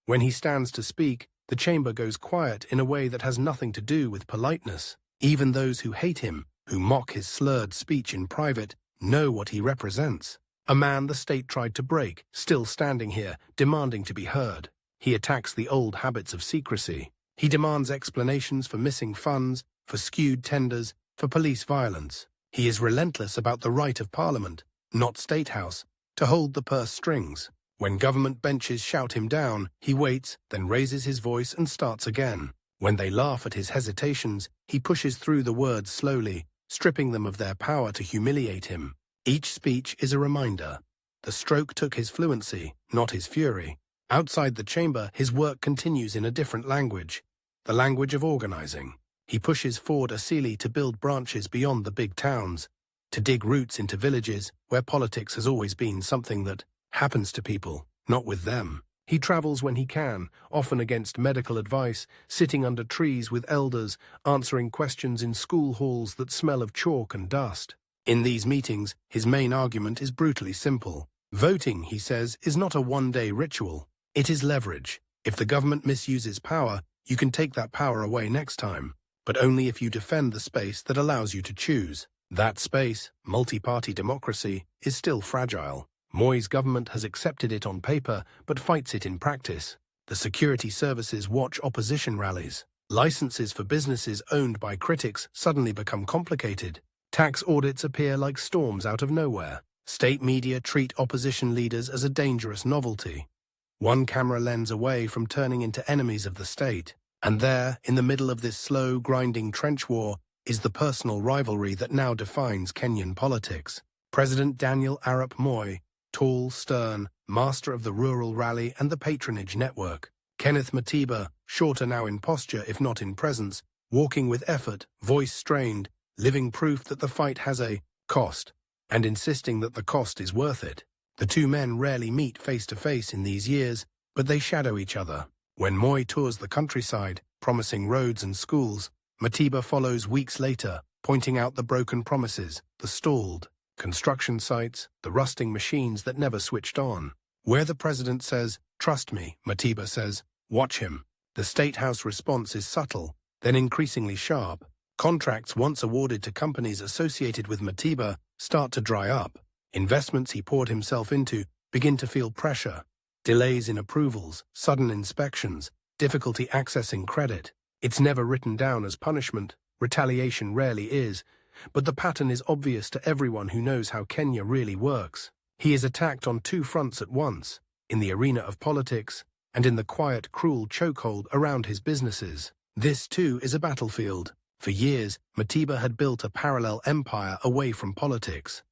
When he stands to speak, the chamber goes quiet in a way that has nothing to do with politeness. Even those who hate him, who mock his slurred speech in private, know what he represents. A man the state tried to break, still standing here, demanding to be heard. He attacks the old habits of secrecy. He demands explanations for missing funds, for skewed tenders, for police violence. He is relentless about the right of Parliament, not State House, to hold the purse strings. When government benches shout him down, he waits, then raises his voice and starts again. When they laugh at his hesitations, he pushes through the words slowly, stripping them of their power to humiliate him. Each speech is a reminder. The stroke took his fluency, not his fury. Outside the chamber, his work continues in a different language, the language of organizing. He pushes forward Asili to build branches beyond the big towns, to dig roots into villages where politics has always been something that happens to people, not with them. He travels when he can, often against medical advice, sitting under trees with elders, answering questions in school halls that smell of chalk and dust. In these meetings, his main argument is brutally simple. Voting, he says, is not a one-day ritual. It is leverage. If the government misuses power, you can take that power away next time, but only if you defend the space that allows you to choose. That space, multi-party democracy, is still fragile. Moi's government has accepted it on paper, but fights it in practice. The security services watch opposition rallies. Licenses for businesses owned by critics suddenly become complicated. Tax audits appear like storms out of nowhere. State media treat opposition leaders as a dangerous novelty. One camera lens away from turning into enemies of the state. And there, in the middle of this slow, grinding trench war, is the personal rivalry that now defines Kenyan politics. President Daniel Arap Moi, tall, stern, master of the rural rally and the patronage network. Kenneth Matiba, shorter now in posture if not in presence, walking with effort, voice strained, living proof that the fight has a cost, and insisting that the cost is worth it. The two men rarely meet face to face in these years, but they shadow each other. When Moi tours the countryside, promising roads and schools, Matiba follows weeks later, pointing out the broken promises, the stalled construction sites, the rusting machines that never switched on. Where the president says, "Trust me," Matiba says, "Watch him." The State House response is subtle, then increasingly sharp. Contracts once awarded to companies associated with Matiba start to dry up. Investments he poured himself into begin to feel pressure. Delays in approvals, sudden inspections, difficulty accessing credit. It's never written down as punishment. Retaliation rarely is. But the pattern is obvious to everyone who knows how Kenya really works. He is attacked on two fronts at once, in the arena of politics and in the quiet, cruel chokehold around his businesses. This, too, is a battlefield. For years, Matiba had built a parallel empire away from politics.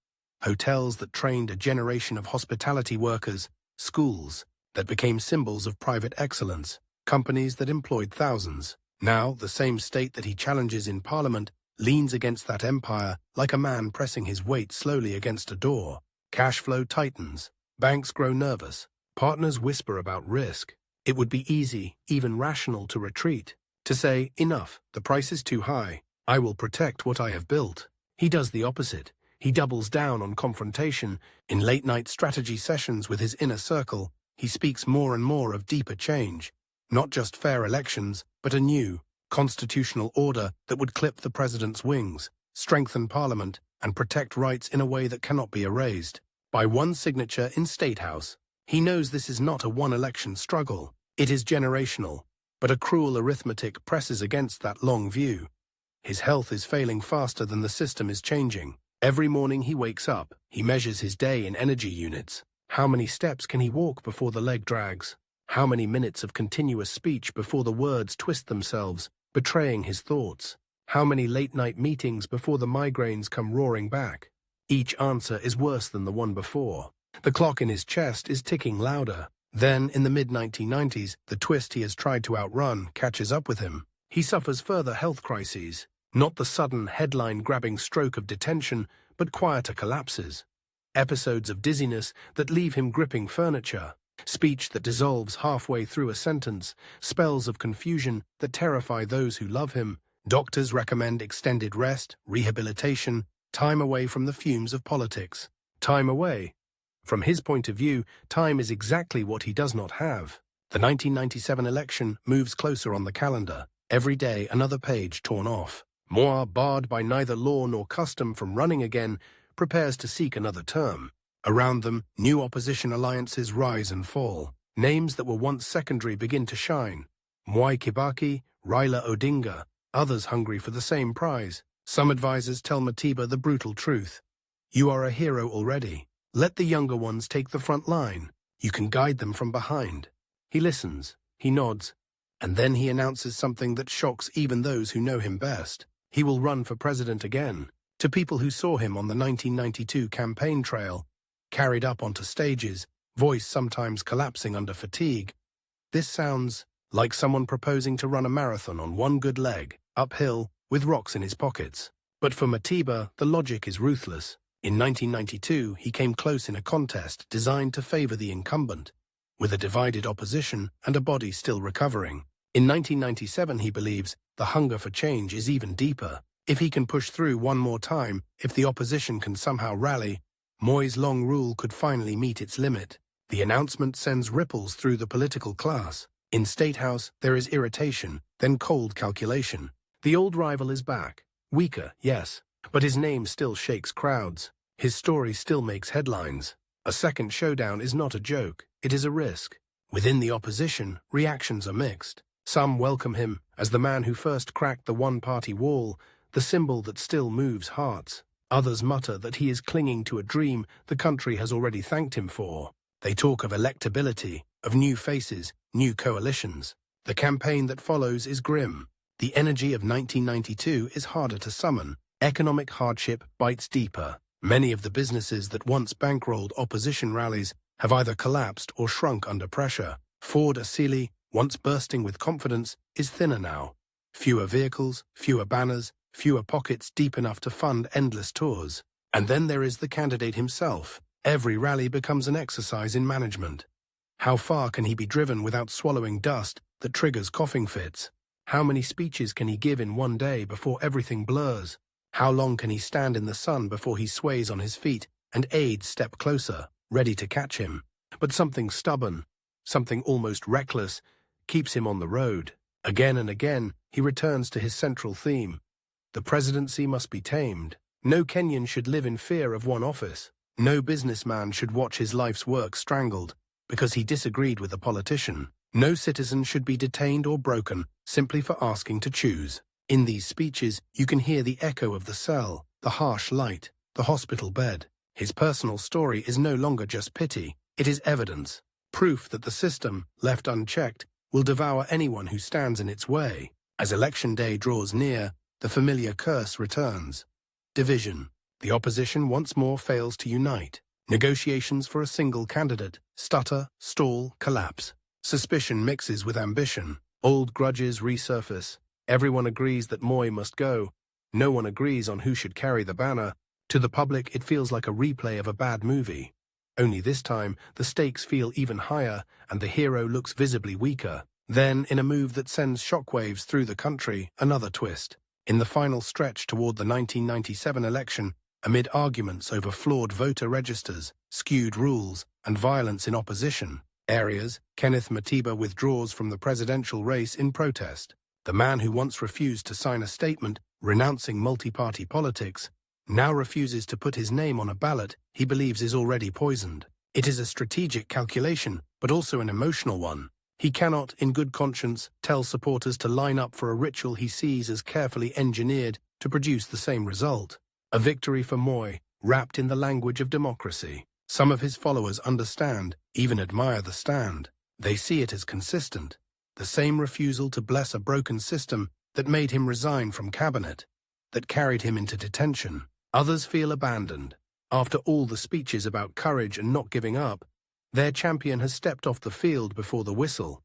Hotels that trained a generation of hospitality workers, schools that became symbols of private excellence, companies that employed thousands. Now, the same state that he challenges in Parliament leans against that empire like a man pressing his weight slowly against a door. Cash flow tightens. Banks grow nervous. Partners whisper about risk. It would be easy, even rational, to retreat, to say, "Enough, the price is too high. I will protect what I have built." He does the opposite. He doubles down on confrontation. In late-night strategy sessions with his inner circle, he speaks more and more of deeper change. Not just fair elections, but a new, constitutional order that would clip the president's wings, strengthen Parliament, and protect rights in a way that cannot be erased. By one signature in State House, he knows this is not a one-election struggle. It is generational, but a cruel arithmetic presses against that long view. His health is failing faster than the system is changing. Every morning he wakes up, he measures his day in energy units. How many steps can he walk before the leg drags? How many minutes of continuous speech before the words twist themselves, betraying his thoughts? How many late-night meetings before the migraines come roaring back? Each answer is worse than the one before. The clock in his chest is ticking louder. Then, in the mid-1990s, the twist he has tried to outrun catches up with him. He suffers further health crises. Not the sudden, headline-grabbing stroke of detention, but quieter collapses. Episodes of dizziness that leave him gripping furniture. Speech that dissolves halfway through a sentence. Spells of confusion that terrify those who love him. Doctors recommend extended rest, rehabilitation, time away from the fumes of politics. Time away. From his point of view, time is exactly what he does not have. The 1997 election moves closer on the calendar. Every day, another page torn off. Moi, barred by neither law nor custom from running again, prepares to seek another term. Around them, new opposition alliances rise and fall. Names that were once secondary begin to shine. Mwai Kibaki, Raila Odinga, others hungry for the same prize. Some advisors tell Matiba the brutal truth. You are a hero already. Let the younger ones take the front line. You can guide them from behind. He listens, he nods, and then he announces something that shocks even those who know him best. He will run for president again. To people who saw him on the 1992 campaign trail, carried up onto stages, voice sometimes collapsing under fatigue, this sounds like someone proposing to run a marathon on one good leg, uphill, with rocks in his pockets. But for Matiba, the logic is ruthless. In 1992, he came close in a contest designed to favor the incumbent, with a divided opposition and a body still recovering. In 1997, he believes, the hunger for change is even deeper. If he can push through one more time, if the opposition can somehow rally, Moi's long rule could finally meet its limit. The announcement sends ripples through the political class. In State House, there is irritation, then cold calculation. The old rival is back. Weaker, yes, but his name still shakes crowds. His story still makes headlines. A second showdown is not a joke, it is a risk. Within the opposition, reactions are mixed. Some welcome him as the man who first cracked the one-party wall, the symbol that still moves hearts. Others mutter that he is clinging to a dream the country has already thanked him for. They talk of electability, of new faces, new coalitions. The campaign that follows is grim. The energy of 1992 is harder to summon. Economic hardship bites deeper. Many of the businesses that once bankrolled opposition rallies have either collapsed or shrunk under pressure. Ford Asili, once bursting with confidence, is thinner now. Fewer vehicles, fewer banners, fewer pockets deep enough to fund endless tours. And then there is the candidate himself. Every rally becomes an exercise in management. How far can he be driven without swallowing dust that triggers coughing fits? How many speeches can he give in one day before everything blurs? How long can he stand in the sun before he sways on his feet and aides step closer, ready to catch him? But something stubborn, something almost reckless, keeps him on the road. Again and again, he returns to his central theme. The presidency must be tamed. No Kenyan should live in fear of one office. No businessman should watch his life's work strangled because he disagreed with a politician. No citizen should be detained or broken simply for asking to choose. In these speeches, you can hear the echo of the cell, the harsh light, the hospital bed. His personal story is no longer just pity, it is evidence, proof that the system, left unchecked, will devour anyone who stands in its way. As election day draws near, the familiar curse returns. Division. The opposition once more fails to unite. Negotiations for a single candidate stutter, stall, collapse. Suspicion mixes with ambition. Old grudges resurface. Everyone agrees that Moi must go. No one agrees on who should carry the banner. To the public, it feels like a replay of a bad movie. Only this time, the stakes feel even higher and the hero looks visibly weaker. Then, in a move that sends shockwaves through the country, another twist. In the final stretch toward the 1997 election, amid arguments over flawed voter registers, skewed rules, and violence in opposition areas, Kenneth Matiba withdraws from the presidential race in protest. The man who once refused to sign a statement renouncing multi-party politics now refuses to put his name on a ballot he believes is already poisoned. It is a strategic calculation, but also an emotional one. He cannot, in good conscience, tell supporters to line up for a ritual he sees as carefully engineered to produce the same result. A victory for Moi, wrapped in the language of democracy. Some of his followers understand, even admire the stand. They see it as consistent. The same refusal to bless a broken system that made him resign from cabinet, that carried him into detention. Others feel abandoned. After all the speeches about courage and not giving up, their champion has stepped off the field before the whistle.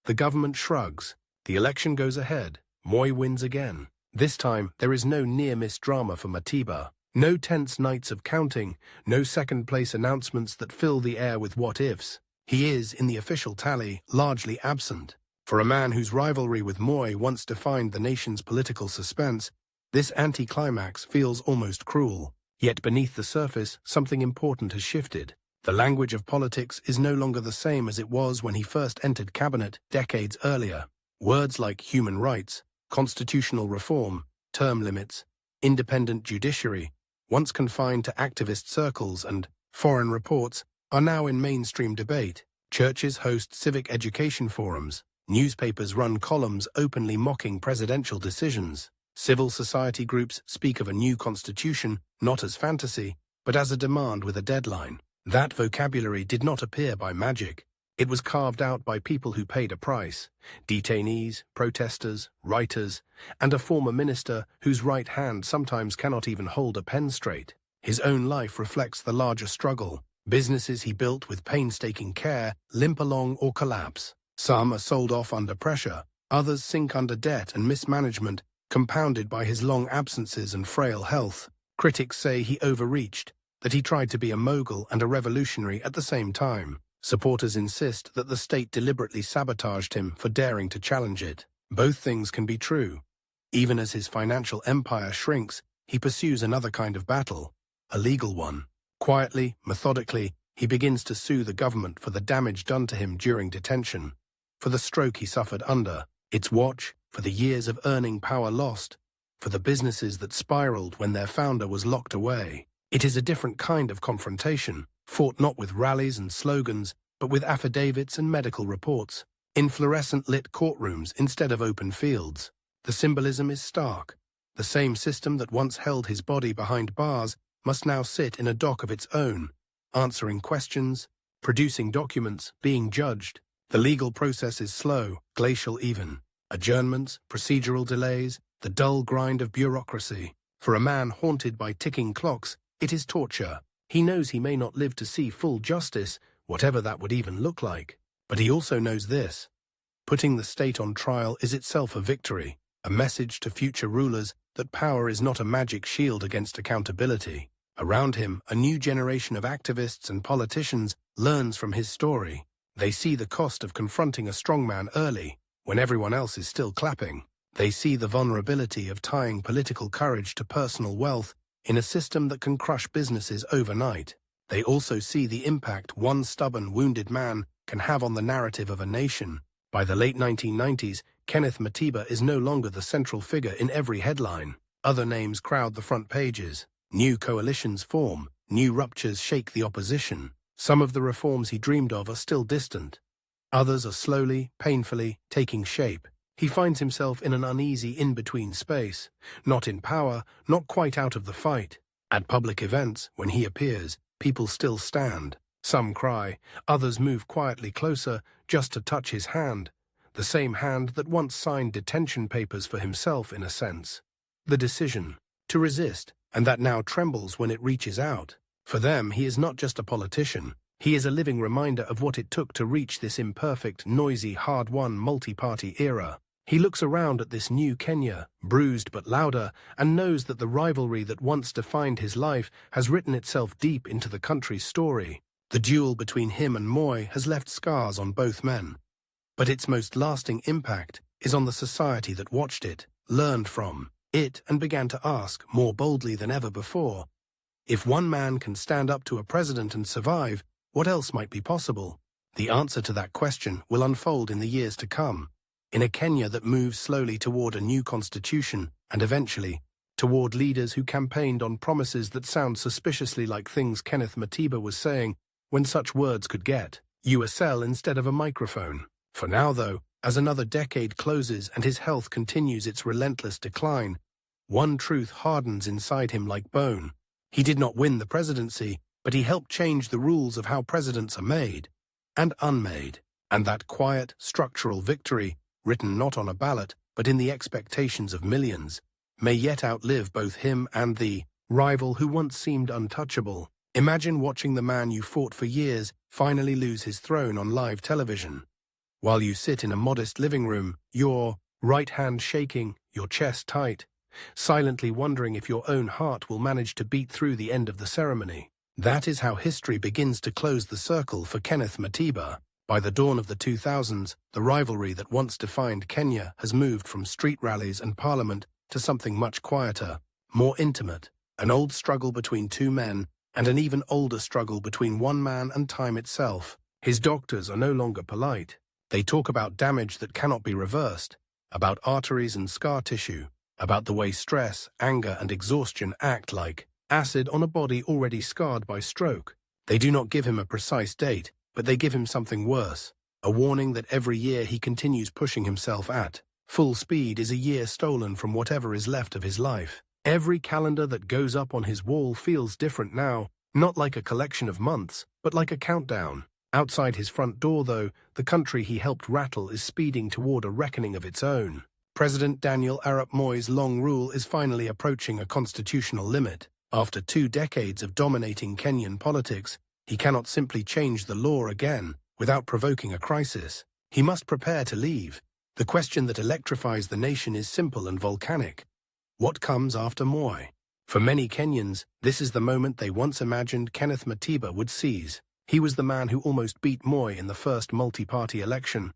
The government shrugs. The election goes ahead. Moi wins again. This time, there is no near-miss drama for Matiba. No tense nights of counting, no second-place announcements that fill the air with what-ifs. He is, in the official tally, largely absent. For a man whose rivalry with Moi once defined the nation's political suspense, this anticlimax feels almost cruel. Yet beneath the surface, something important has shifted. The language of politics is no longer the same as it was when he first entered cabinet decades earlier. Words like human rights, constitutional reform, term limits, independent judiciary, once confined to activist circles and foreign reports, are now in mainstream debate. Churches host civic education forums. Newspapers run columns openly mocking presidential decisions. Civil society groups speak of a new constitution not as fantasy, but as a demand with a deadline. That vocabulary did not appear by magic. It was carved out by people who paid a price: detainees, protesters, writers, and a former minister whose right hand sometimes cannot even hold a pen straight. His own life reflects the larger struggle. Businesses he built with painstaking care limp along or collapse. Some are sold off under pressure, others sink under debt and mismanagement, compounded by his long absences and frail health. Critics say he overreached, that he tried to be a mogul and a revolutionary at the same time. Supporters insist that the state deliberately sabotaged him for daring to challenge it. Both things can be true. Even as his financial empire shrinks, he pursues another kind of battle, a legal one. Quietly, methodically, he begins to sue the government for the damage done to him during detention, for the stroke he suffered under its watch, for the years of earning power lost, for the businesses that spiraled when their founder was locked away. It is a different kind of confrontation, fought not with rallies and slogans, but with affidavits and medical reports, in fluorescent-lit courtrooms instead of open fields. The symbolism is stark. The same system that once held his body behind bars must now sit in a dock of its own, answering questions, producing documents, being judged. The legal process is slow, glacial even. Adjournments, procedural delays, the dull grind of bureaucracy. For a man haunted by ticking clocks, it is torture. He knows he may not live to see full justice, whatever that would even look like. But he also knows this: putting the state on trial is itself a victory, a message to future rulers that power is not a magic shield against accountability. Around him, a new generation of activists and politicians learns from his story. They see the cost of confronting a strongman early, when everyone else is still clapping. They see the vulnerability of tying political courage to personal wealth in a system that can crush businesses overnight. They also see the impact one stubborn, wounded man can have on the narrative of a nation. By the late 1990s, Kenneth Matiba is no longer the central figure in every headline. Other names crowd the front pages. New coalitions form, new ruptures shake the opposition. Some of the reforms he dreamed of are still distant. Others are slowly, painfully taking shape. He finds himself in an uneasy in-between space, not in power, not quite out of the fight. At public events, when he appears, people still stand. Some cry, others move quietly closer just to touch his hand, the same hand that once signed detention papers for himself in a sense. The decision, to resist, and that now trembles when it reaches out. For them, he is not just a politician. He is a living reminder of what it took to reach this imperfect, noisy, hard-won, multi-party era. He looks around at this new Kenya, bruised but louder, and knows that the rivalry that once defined his life has written itself deep into the country's story. The duel between him and Moi has left scars on both men. But its most lasting impact is on the society that watched it, learned from it, and began to ask, more boldly than ever before, if one man can stand up to a president and survive, what else might be possible? The answer to that question will unfold in the years to come, in a Kenya that moves slowly toward a new constitution and eventually toward leaders who campaigned on promises that sound suspiciously like things Kenneth Matiba was saying when such words could get you a cell instead of a microphone. For now, though, as another decade closes and his health continues its relentless decline, one truth hardens inside him like bone. He did not win the presidency, but he helped change the rules of how presidents are made and unmade. And that quiet, structural victory, written not on a ballot, but in the expectations of millions, may yet outlive both him and the rival who once seemed untouchable. Imagine watching the man you fought for years finally lose his throne on live television. While you sit in a modest living room, your right hand shaking, your chest tight, silently wondering if your own heart will manage to beat through the end of the ceremony. That is how history begins to close the circle for Kenneth Matiba. By the dawn of the 2000s, the rivalry that once defined Kenya has moved from street rallies and parliament to something much quieter, more intimate. An old struggle between two men, and an even older struggle between one man and time itself. His doctors are no longer polite. They talk about damage that cannot be reversed, about arteries and scar tissue, about the way stress, anger, and exhaustion act like acid on a body already scarred by stroke. They do not give him a precise date, but they give him something worse, a warning that every year he continues pushing himself at full speed is a year stolen from whatever is left of his life. Every calendar that goes up on his wall feels different now, not like a collection of months, but like a countdown. Outside his front door, though, the country he helped rattle is speeding toward a reckoning of its own. President Daniel Arap Moi's long rule is finally approaching a constitutional limit. After 2 decades of dominating Kenyan politics, he cannot simply change the law again without provoking a crisis. He must prepare to leave. The question that electrifies the nation is simple and volcanic. What comes after Moi? For many Kenyans, this is the moment they once imagined Kenneth Matiba would seize. He was the man who almost beat Moi in the first multi-party election,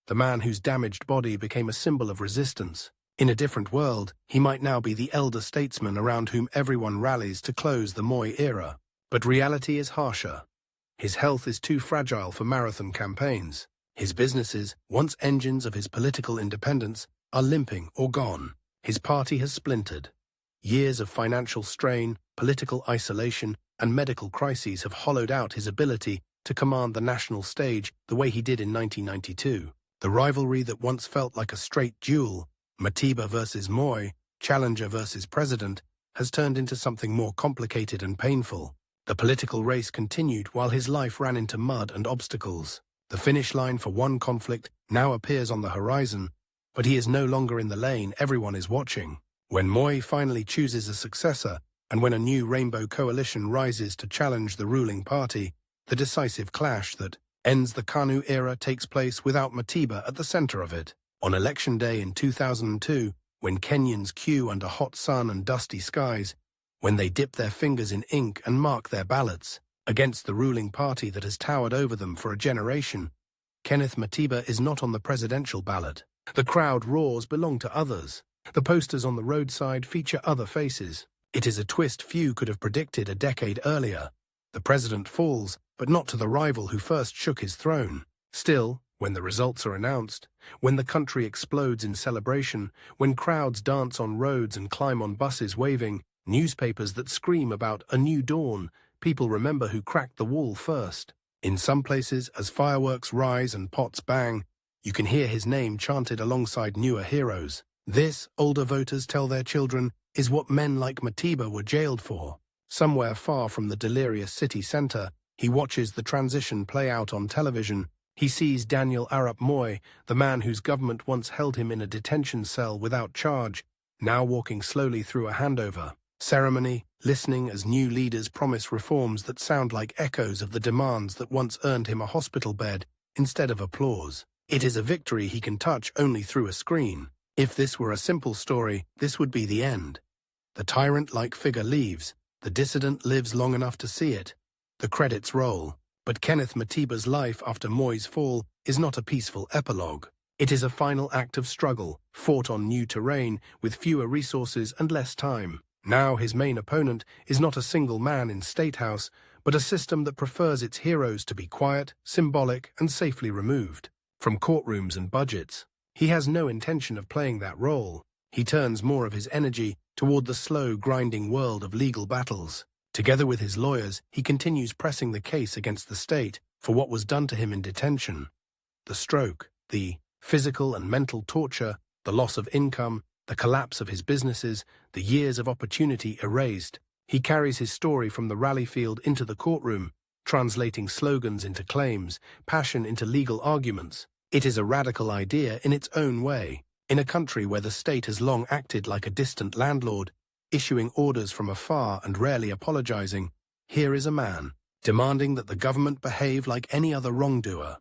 the man whose damaged body became a symbol of resistance. In a different world, he might now be the elder statesman around whom everyone rallies to close the Moi era. But reality is harsher. His health is too fragile for marathon campaigns. His businesses, once engines of his political independence, are limping or gone. His party has splintered. Years of financial strain, political isolation, and medical crises have hollowed out his ability to command the national stage the way he did in 1992. The rivalry that once felt like a straight duel, Matiba versus Moi, challenger versus president, has turned into something more complicated and painful. The political race continued while his life ran into mud and obstacles. The finish line for one conflict now appears on the horizon, but he is no longer in the lane everyone is watching. When Moi finally chooses a successor, and when a new rainbow coalition rises to challenge the ruling party, the decisive clash that ends the KANU era takes place without Matiba at the center of it. On Election Day in 2002, when Kenyans queue under hot sun and dusty skies, when they dip their fingers in ink and mark their ballots against the ruling party that has towered over them for a generation, Kenneth Matiba is not on the presidential ballot. The crowd roars belong to others. The posters on the roadside feature other faces. It is a twist few could have predicted a decade earlier. The president falls, but not to the rival who first shook his throne. Still, when the results are announced, when the country explodes in celebration, when crowds dance on roads and climb on buses waving, newspapers that scream about a new dawn, people remember who cracked the wall first. In some places, as fireworks rise and pots bang, you can hear his name chanted alongside newer heroes. This, older voters tell their children, is what men like Matiba were jailed for. Somewhere far from the delirious city center, he watches the transition play out on television. He sees Daniel Arap Moi, the man whose government once held him in a detention cell without charge, now walking slowly through a handover ceremony, listening as new leaders promise reforms that sound like echoes of the demands that once earned him a hospital bed instead of applause. It is a victory he can touch only through a screen. If this were a simple story, this would be the end. The tyrant-like figure leaves. The dissident lives long enough to see it. The credits roll. But Kenneth Matiba's life after Moi's fall is not a peaceful epilogue. It is a final act of struggle, fought on new terrain, with fewer resources and less time. Now his main opponent is not a single man in State House, but a system that prefers its heroes to be quiet, symbolic, and safely removed from courtrooms and budgets. He has no intention of playing that role. He turns more of his energy toward the slow, grinding world of legal battles. Together with his lawyers, he continues pressing the case against the state for what was done to him in detention. The stroke, the physical and mental torture, the loss of income, the collapse of his businesses, the years of opportunity erased. He carries his story from the rally field into the courtroom, translating slogans into claims, passion into legal arguments. It is a radical idea in its own way. In a country where the state has long acted like a distant landlord, issuing orders from afar and rarely apologizing, here is a man, demanding that the government behave like any other wrongdoer.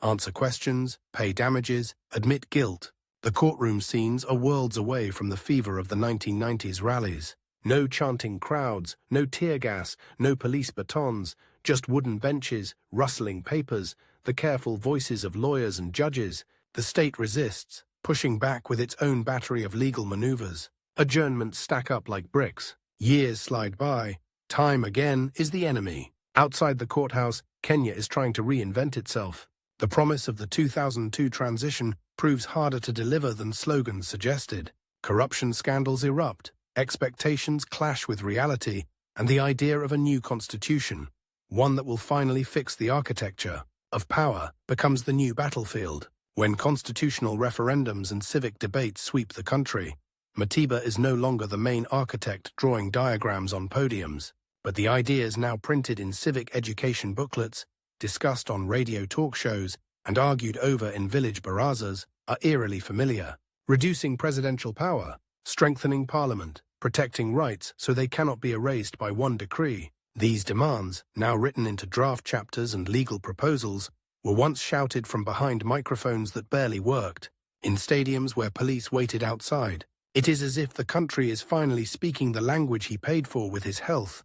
Answer questions, pay damages, admit guilt. The courtroom scenes are worlds away from the fever of the 1990s rallies. No chanting crowds, no tear gas, no police batons, just wooden benches, rustling papers, the careful voices of lawyers and judges. The state resists, pushing back with its own battery of legal maneuvers. Adjournments stack up like bricks. Years slide by. Time again is the enemy. Outside the courthouse, Kenya is trying to reinvent itself. The promise of the 2002 transition proves harder to deliver than slogans suggested. Corruption scandals erupt, expectations clash with reality, and the idea of a new constitution, one that will finally fix the architecture of power, becomes the new battlefield. When constitutional referendums and civic debates sweep the country, Matiba is no longer the main architect drawing diagrams on podiums, but the ideas now printed in civic education booklets, discussed on radio talk shows, and argued over in village barazas are eerily familiar. Reducing presidential power, strengthening parliament, protecting rights so they cannot be erased by one decree. These demands, now written into draft chapters and legal proposals, were once shouted from behind microphones that barely worked, in stadiums where police waited outside. It is as if the country is finally speaking the language he paid for with his health,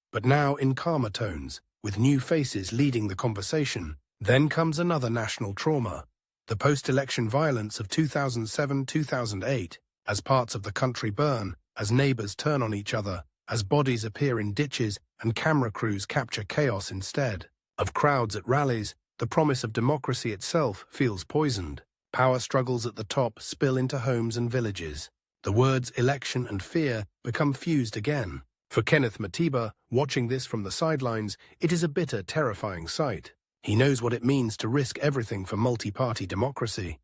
but now in calmer tones, with new faces leading the conversation. Then comes another national trauma, the post-election violence of 2007-2008, as parts of the country burn, as neighbors turn on each other, as bodies appear in ditches and camera crews capture chaos instead of crowds at rallies. The promise of democracy itself feels poisoned. Power struggles at the top spill into homes and villages. The words election and fear become fused again. For Kenneth Matiba, watching this from the sidelines, it is a bitter, terrifying sight. He knows what it means to risk everything for multi-party democracy.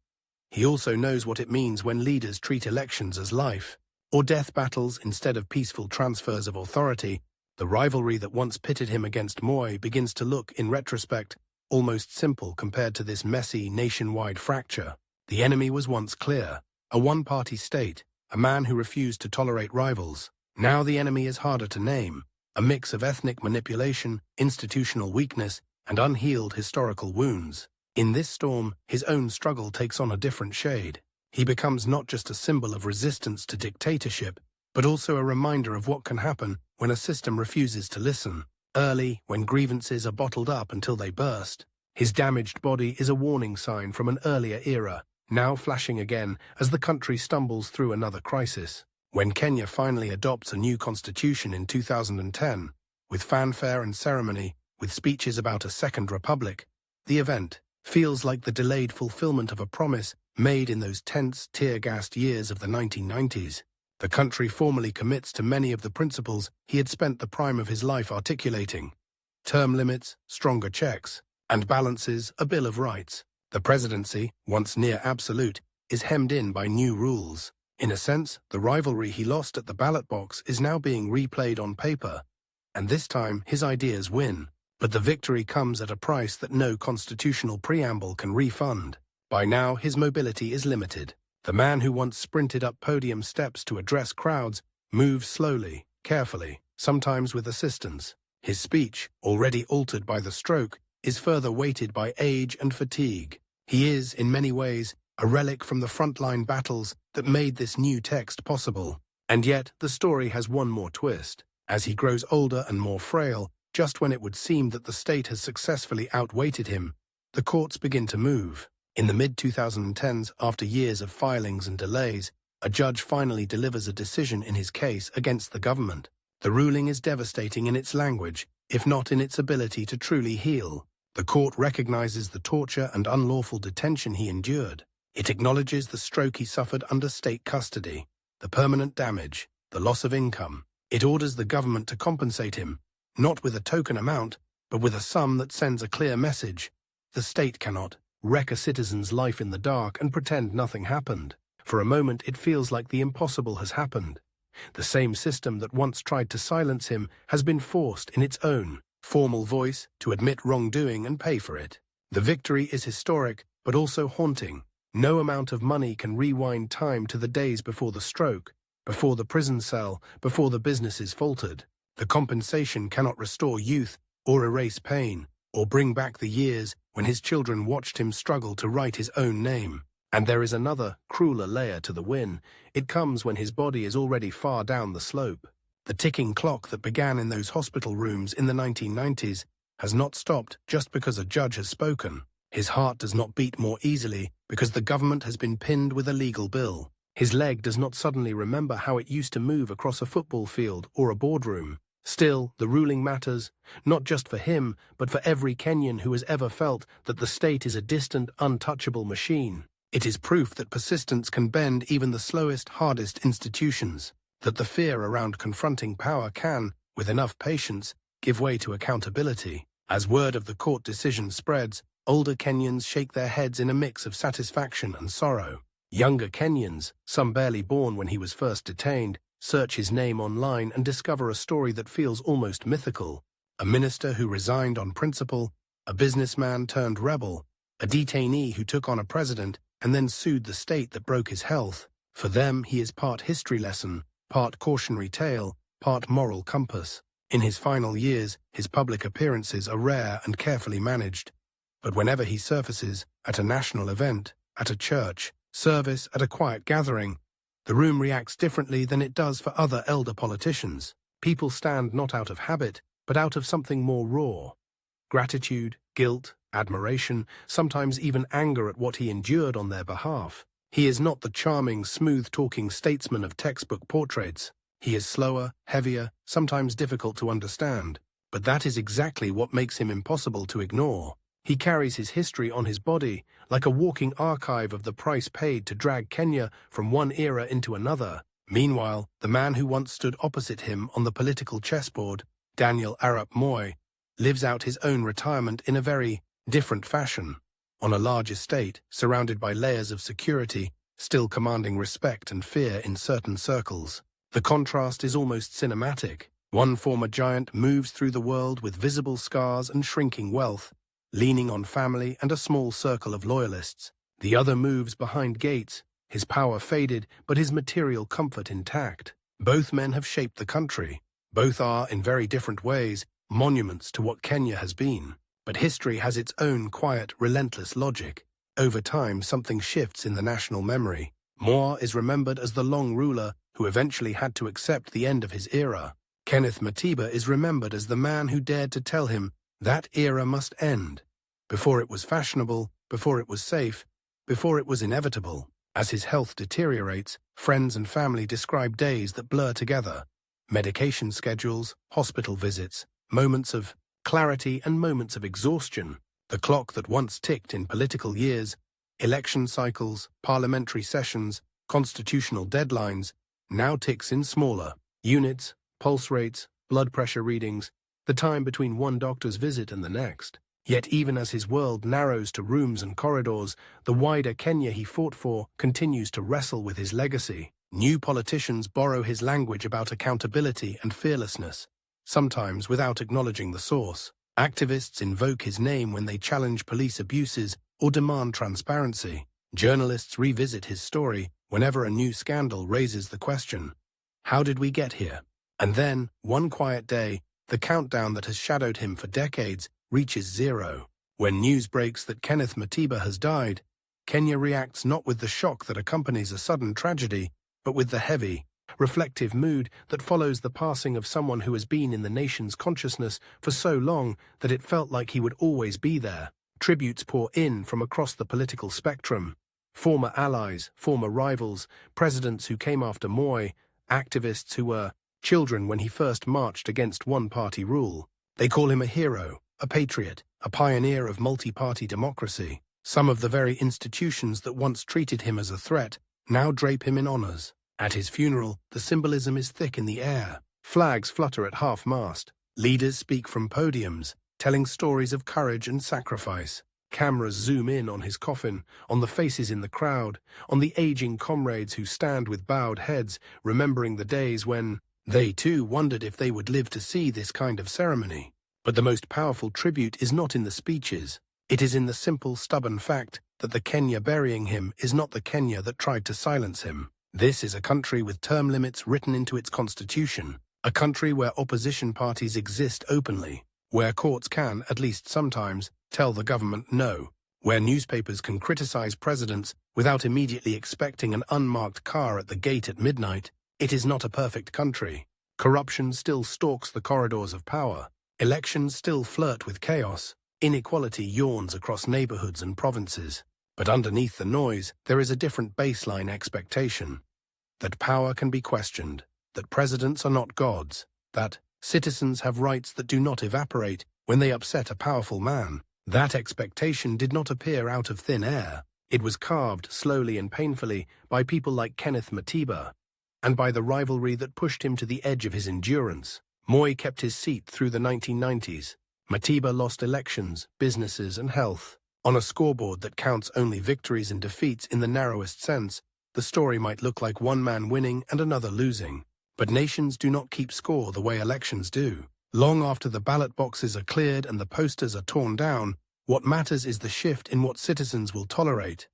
He also knows what it means when leaders treat elections as life or death battles instead of peaceful transfers of authority. The rivalry that once pitted him against Moi begins to look, in retrospect, almost simple compared to this messy, nationwide fracture. The enemy was once clear: a one-party state, a man who refused to tolerate rivals. Now the enemy is harder to name, a mix of ethnic manipulation, institutional weakness, and unhealed historical wounds. In this storm, his own struggle takes on a different shade. He becomes not just a symbol of resistance to dictatorship, but also a reminder of what can happen when a system refuses to listen. Early, when grievances are bottled up until they burst. His damaged body is a warning sign from an earlier era, now flashing again as the country stumbles through another crisis. When Kenya finally adopts a new constitution in 2010, with fanfare and ceremony, with speeches about a second republic, the event feels like the delayed fulfillment of a promise made in those tense, tear-gassed years of the 1990s. The country formally commits to many of the principles he had spent the prime of his life articulating: term limits, stronger checks, and balances, a Bill of Rights. The presidency, once near absolute, is hemmed in by new rules. In a sense, the rivalry he lost at the ballot box is now being replayed on paper, and this time his ideas win. But the victory comes at a price that no constitutional preamble can refund. By now, his mobility is limited. The man who once sprinted up podium steps to address crowds moves slowly, carefully, sometimes with assistance. His speech, already altered by the stroke, is further weighted by age and fatigue. He is, in many ways, a relic from the frontline battles that made this new text possible. And yet, the story has one more twist. As he grows older and more frail, just when it would seem that the state has successfully outweighted him, the courts begin to move. In the mid-2010s, after years of filings and delays, a judge finally delivers a decision in his case against the government. The ruling is devastating in its language, if not in its ability to truly heal. The court recognizes the torture and unlawful detention he endured. It acknowledges the stroke he suffered under state custody, the permanent damage, the loss of income. It orders the government to compensate him, not with a token amount, but with a sum that sends a clear message. The state cannot wreck a citizen's life in the dark and pretend nothing happened. For a moment, it feels like the impossible has happened. The same system that once tried to silence him has been forced in its own formal voice to admit wrongdoing and pay for it. The victory is historic, but also haunting. No amount of money can rewind time to the days before the stroke, before the prison cell, before the businesses faltered. The compensation cannot restore youth or erase pain, or bring back the years when his children watched him struggle to write his own name. And there is another, crueler layer to the win. It comes when his body is already far down the slope. The ticking clock that began in those hospital rooms in the 1990s has not stopped just because a judge has spoken. His heart does not beat more easily because the government has been pinned with a legal bill. His leg does not suddenly remember how it used to move across a football field or a boardroom. Still, the ruling matters, not just for him, but for every Kenyan who has ever felt that the state is a distant, untouchable machine. It is proof that persistence can bend even the slowest, hardest institutions, that the fear around confronting power can, with enough patience, give way to accountability. As word of the court decision spreads, older Kenyans shake their heads in a mix of satisfaction and sorrow. Younger Kenyans, some barely born when he was first detained, search his name online and discover a story that feels almost mythical. A minister who resigned on principle, a businessman turned rebel, a detainee who took on a president and then sued the state that broke his health. For them, he is part history lesson, part cautionary tale, part moral compass. In his final years, his public appearances are rare and carefully managed. But whenever he surfaces, at a national event, at a church service, at a quiet gathering, the room reacts differently than it does for other elder politicians. People stand not out of habit, but out of something more raw. Gratitude, guilt, admiration, sometimes even anger at what he endured on their behalf. He is not the charming, smooth-talking statesman of textbook portraits. He is slower, heavier, sometimes difficult to understand. But that is exactly what makes him impossible to ignore. He carries his history on his body, like a walking archive of the price paid to drag Kenya from one era into another. Meanwhile, the man who once stood opposite him on the political chessboard, Daniel Arap Moi, lives out his own retirement in a very different fashion. On a large estate, surrounded by layers of security, still commanding respect and fear in certain circles. The contrast is almost cinematic. One former giant moves through the world with visible scars and shrinking wealth, leaning on family and a small circle of loyalists. The other moves behind gates, his power faded, but his material comfort intact. Both men have shaped the country. Both are, in very different ways, monuments to what Kenya has been. But history has its own quiet, relentless logic. Over time, something shifts in the national memory. Moi is remembered as the long ruler who eventually had to accept the end of his era. Kenneth Matiba is remembered as the man who dared to tell him that era must end, before it was fashionable, before it was safe, before it was inevitable. As his health deteriorates, friends and family describe days that blur together. Medication schedules, hospital visits, moments of clarity and moments of exhaustion. The clock that once ticked in political years, election cycles, parliamentary sessions, constitutional deadlines, now ticks in smaller units, pulse rates, blood pressure readings, the time between one doctor's visit and the next. Yet even as his world narrows to rooms and corridors, the wider Kenya he fought for continues to wrestle with his legacy. New politicians borrow his language about accountability and fearlessness, sometimes without acknowledging the source. Activists invoke his name when they challenge police abuses or demand transparency. Journalists revisit his story whenever a new scandal raises the question, how did we get here? And then, one quiet day, the countdown that has shadowed him for decades reaches zero. When news breaks that Kenneth Matiba has died, Kenya reacts not with the shock that accompanies a sudden tragedy, but with the heavy, reflective mood that follows the passing of someone who has been in the nation's consciousness for so long that it felt like he would always be there. Tributes pour in from across the political spectrum. Former allies, former rivals, presidents who came after Moi, activists who were children when he first marched against one-party rule. They call him a hero, a patriot, a pioneer of multi-party democracy. Some of the very institutions that once treated him as a threat now drape him in honors. At his funeral, the symbolism is thick in the air. Flags flutter at half-mast. Leaders speak from podiums, telling stories of courage and sacrifice. Cameras zoom in on his coffin, on the faces in the crowd, on the aging comrades who stand with bowed heads, remembering the days when they too wondered if they would live to see this kind of ceremony. But the most powerful tribute is not in the speeches. It is in the simple, stubborn fact that the Kenya burying him is not the Kenya that tried to silence him. This is a country with term limits written into its constitution, a country where opposition parties exist openly, where courts can, at least sometimes, tell the government no, where newspapers can criticize presidents without immediately expecting an unmarked car at the gate at midnight. It is not a perfect country. Corruption still stalks the corridors of power. Elections still flirt with chaos. Inequality yawns across neighborhoods and provinces. But underneath the noise, there is a different baseline expectation. that power can be questioned, that presidents are not gods, that citizens have rights that do not evaporate when they upset a powerful man. That expectation did not appear out of thin air. It was carved slowly and painfully by people like Kenneth Matiba, and by the rivalry that pushed him to the edge of his endurance. Moi kept his seat through the 1990s. Matiba lost elections, businesses, and health. On a scoreboard that counts only victories and defeats in the narrowest sense, the story might look like one man winning and another losing. But nations do not keep score the way elections do. Long after the ballot boxes are cleared and the posters are torn down, what matters is the shift in what citizens will tolerate,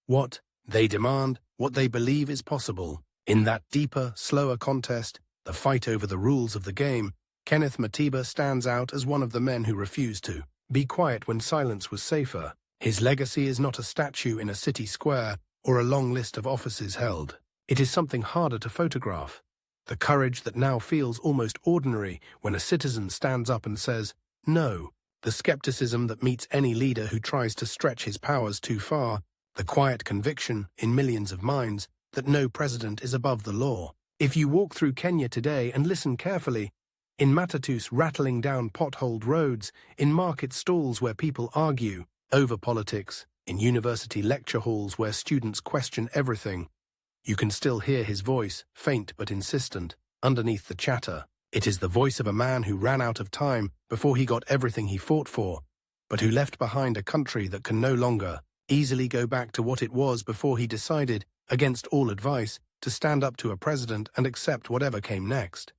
what they demand, what they believe is possible. In that deeper, slower contest, the fight over the rules of the game, Kenneth Matiba stands out as one of the men who refused to be quiet when silence was safer. His legacy is not a statue in a city square or a long list of offices held. It is something harder to photograph. The courage that now feels almost ordinary when a citizen stands up and says, no. The skepticism that meets any leader who tries to stretch his powers too far. The quiet conviction in millions of minds that no president is above the law. If you walk through Kenya today and listen carefully, in matatus rattling down potholed roads, in market stalls where people argue over politics, in university lecture halls where students question everything, you can still hear his voice, faint but insistent, underneath the chatter. It is the voice of a man who ran out of time before he got everything he fought for, but who left behind a country that can no longer easily go back to what it was before he decided, against all advice, to stand up to a president and accept whatever came next.